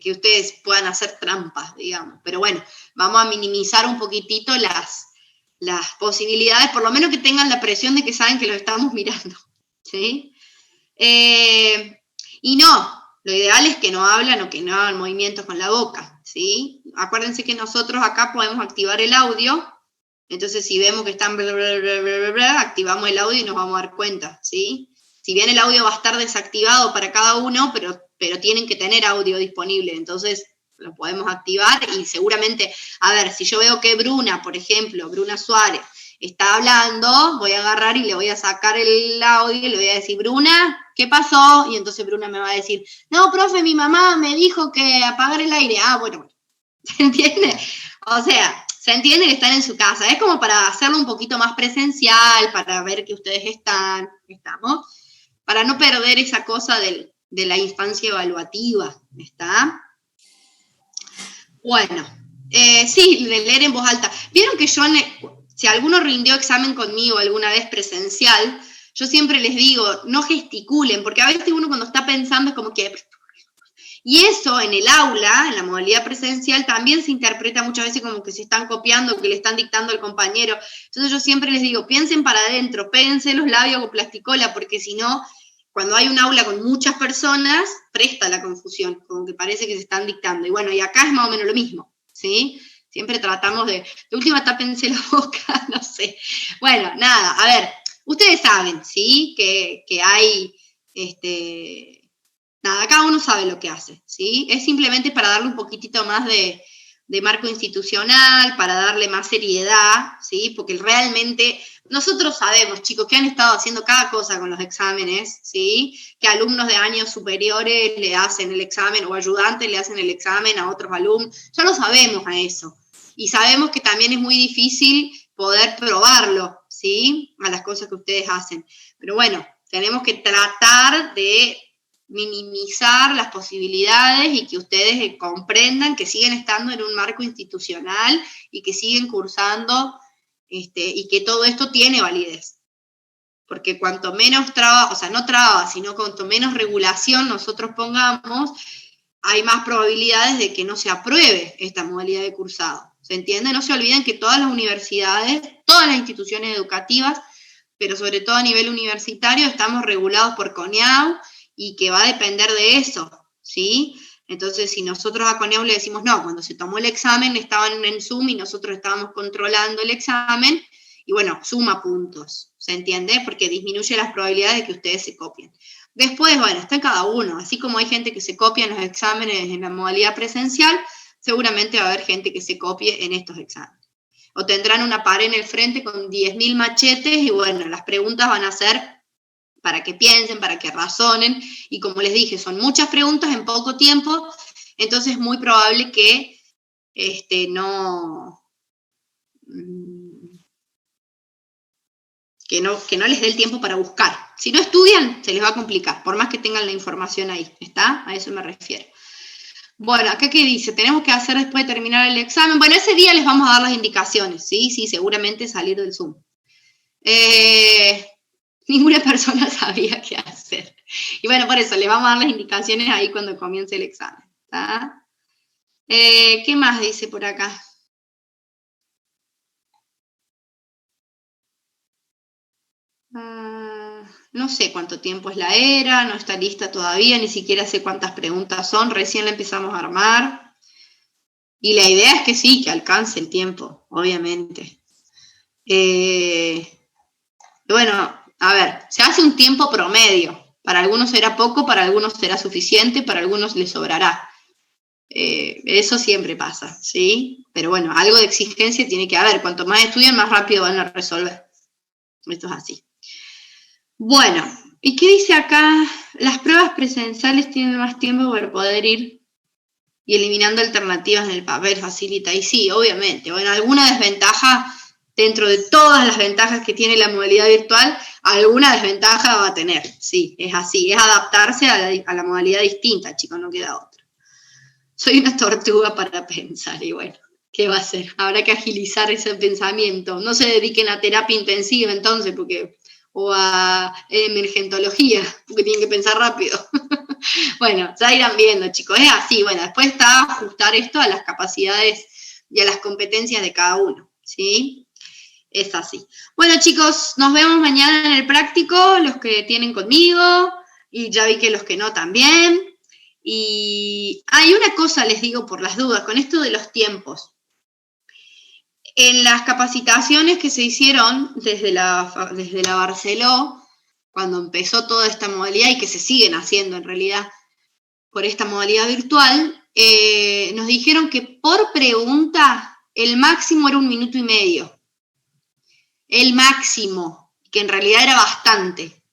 que ustedes puedan hacer trampas, digamos. Pero bueno, vamos a minimizar un poquitito las posibilidades, por lo menos que tengan la presión de que saben que los estamos mirando, ¿sí? Y no, lo ideal es que no hablan o que no hagan movimientos con la boca, ¿sí? Acuérdense que nosotros acá podemos activar el audio, entonces si vemos que están bla, bla, bla, bla, bla, activamos el audio y nos vamos a dar cuenta, ¿sí? Si bien el audio va a estar desactivado para cada uno, pero tienen que tener audio disponible, entonces lo podemos activar y seguramente, a ver, si yo veo que Bruna, por ejemplo, Bruna Suárez, está hablando, voy a agarrar y le voy a sacar el audio y le voy a decir, Bruna, ¿qué pasó? Y entonces Bruna me va a decir, no, profe, mi mamá me dijo que apagar el aire. Ah, bueno, ¿se entiende? O sea, se entiende que están en su casa. Es como para hacerlo un poquito más presencial, para ver que ustedes estamos, para no perder esa cosa de la instancia evaluativa, ¿está? Bueno, sí, de leer en voz alta. Vieron que yo... Si alguno rindió examen conmigo alguna vez presencial, yo siempre les digo, no gesticulen, porque a veces uno cuando está pensando es como que... Y eso en el aula, en la modalidad presencial, también se interpreta muchas veces como que se están copiando, que le están dictando al compañero. Entonces yo siempre les digo, piensen para adentro, péguense los labios con plasticola, porque si no, cuando hay un aula con muchas personas, presta la confusión, como que parece que se están dictando. Y bueno, y acá es más o menos lo mismo, ¿sí? Siempre tratamos de última tápense la boca, no sé. Bueno, nada, a ver, ustedes saben, ¿sí? Que hay, nada, cada uno sabe lo que hace, ¿sí? Es simplemente para darle un poquitito más de marco institucional, para darle más seriedad, ¿sí? Porque realmente nosotros sabemos, chicos, que han estado haciendo cada cosa con los exámenes, ¿sí? Que alumnos de años superiores le hacen el examen, o ayudantes le hacen el examen a otros alumnos, ya lo sabemos a eso. Y sabemos que también es muy difícil poder probarlo, ¿sí? A las cosas que ustedes hacen. Pero bueno, tenemos que tratar de minimizar las posibilidades y que ustedes comprendan que siguen estando en un marco institucional y que siguen cursando y que todo esto tiene validez. Porque cuanto menos traba, o sea, no traba, sino cuanto menos regulación nosotros pongamos, hay más probabilidades de que no se apruebe esta modalidad de cursado. ¿Se entiende? No se olviden que todas las universidades, todas las instituciones educativas, pero sobre todo a nivel universitario, estamos regulados por CONEAU y que va a depender de eso, ¿sí? Entonces, si nosotros a CONEAU le decimos, no, cuando se tomó el examen estaban en Zoom y nosotros estábamos controlando el examen, y bueno, suma puntos, ¿se entiende? Porque disminuye las probabilidades de que ustedes se copien. Después, bueno, está en cada uno, así como hay gente que se copia en los exámenes en la modalidad presencial, seguramente va a haber gente que se copie en estos exámenes. O tendrán una pared en el frente con 10.000 machetes y bueno, las preguntas van a ser para que piensen, para que razonen, y como les dije, son muchas preguntas en poco tiempo, entonces es muy probable que no les dé el tiempo para buscar. Si no estudian, se les va a complicar, por más que tengan la información ahí, ¿está? A eso me refiero. Bueno, acá ¿qué dice? Tenemos que hacer después de terminar el examen. Bueno, ese día les vamos a dar las indicaciones, ¿sí? Sí, seguramente salir del Zoom. Ninguna persona sabía qué hacer. Y bueno, por eso, les vamos a dar las indicaciones ahí cuando comience el examen, ¿está? ¿Qué más dice por acá? No sé cuánto tiempo es la era, no está lista todavía, ni siquiera sé cuántas preguntas son, recién la empezamos a armar. Y la idea es que sí, que alcance el tiempo, obviamente. Bueno, a ver, se hace un tiempo promedio. Para algunos será poco, para algunos será suficiente, para algunos les sobrará. Eso siempre pasa, ¿sí? Pero bueno, algo de exigencia tiene que haber. Cuanto más estudian, más rápido van a resolver. Esto es así. Bueno, ¿y qué dice acá? Las pruebas presenciales tienen más tiempo para poder ir y eliminando alternativas en el papel facilita. Y sí, obviamente. Bueno, alguna desventaja, dentro de todas las ventajas que tiene la modalidad virtual, alguna desventaja va a tener. Sí, es así. Es adaptarse a la modalidad distinta, chicos, no queda otra. Soy una tortuga para pensar y bueno, ¿qué va a hacer? Habrá que agilizar ese pensamiento. No se dediquen a terapia intensiva entonces, o a emergentología, porque tienen que pensar rápido. Bueno, ya irán viendo, chicos, es así. Bueno, después está ajustar esto a las capacidades y a las competencias de cada uno, ¿sí? Es así. Bueno, chicos, nos vemos mañana en el práctico, los que tienen conmigo, y ya vi que los que no también. Y hay una cosa, les digo por las dudas, con esto de los tiempos. En las capacitaciones que se hicieron desde la Barceló, cuando empezó toda esta modalidad y que se siguen haciendo en realidad por esta modalidad virtual, nos dijeron que por pregunta el máximo era 1 minuto y medio. El máximo, que en realidad era bastante.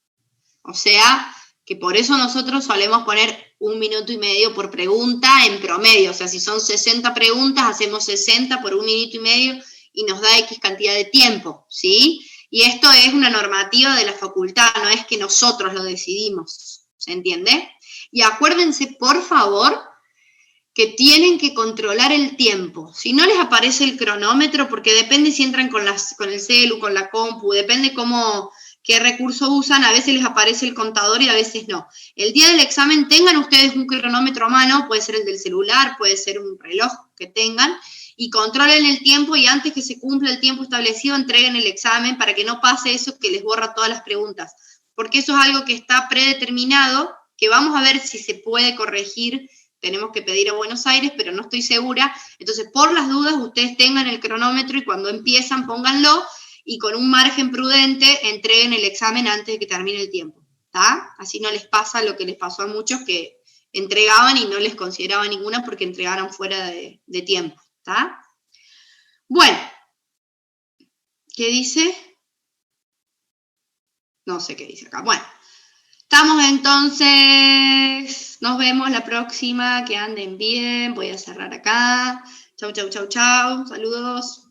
O sea, que por eso nosotros solemos poner 1 minuto y medio por pregunta en promedio. O sea, si son 60 preguntas, hacemos 60 por 1 minuto y medio y nos da X cantidad de tiempo, ¿sí? Y esto es una normativa de la facultad, no es que nosotros lo decidimos, ¿se entiende? Y acuérdense, por favor, que tienen que controlar el tiempo. Si no les aparece el cronómetro, porque depende si entran con el celu, con la compu, depende qué recurso usan, a veces les aparece el contador y a veces no. El día del examen tengan ustedes un cronómetro a mano, puede ser el del celular, puede ser un reloj que tengan, y controlen el tiempo y antes que se cumpla el tiempo establecido, entreguen el examen para que no pase eso que les borra todas las preguntas. Porque eso es algo que está predeterminado, que vamos a ver si se puede corregir. Tenemos que pedir a Buenos Aires, pero no estoy segura. Entonces, por las dudas, ustedes tengan el cronómetro y cuando empiezan, pónganlo y con un margen prudente entreguen el examen antes de que termine el tiempo, ¿está? Así no les pasa lo que les pasó a muchos que entregaban y no les consideraban ninguna porque entregaron fuera de tiempo, ¿está? Bueno, ¿qué dice? No sé qué dice acá. Bueno, estamos entonces, nos vemos la próxima, que anden bien, voy a cerrar acá. Chau, chau, chau, chau, saludos.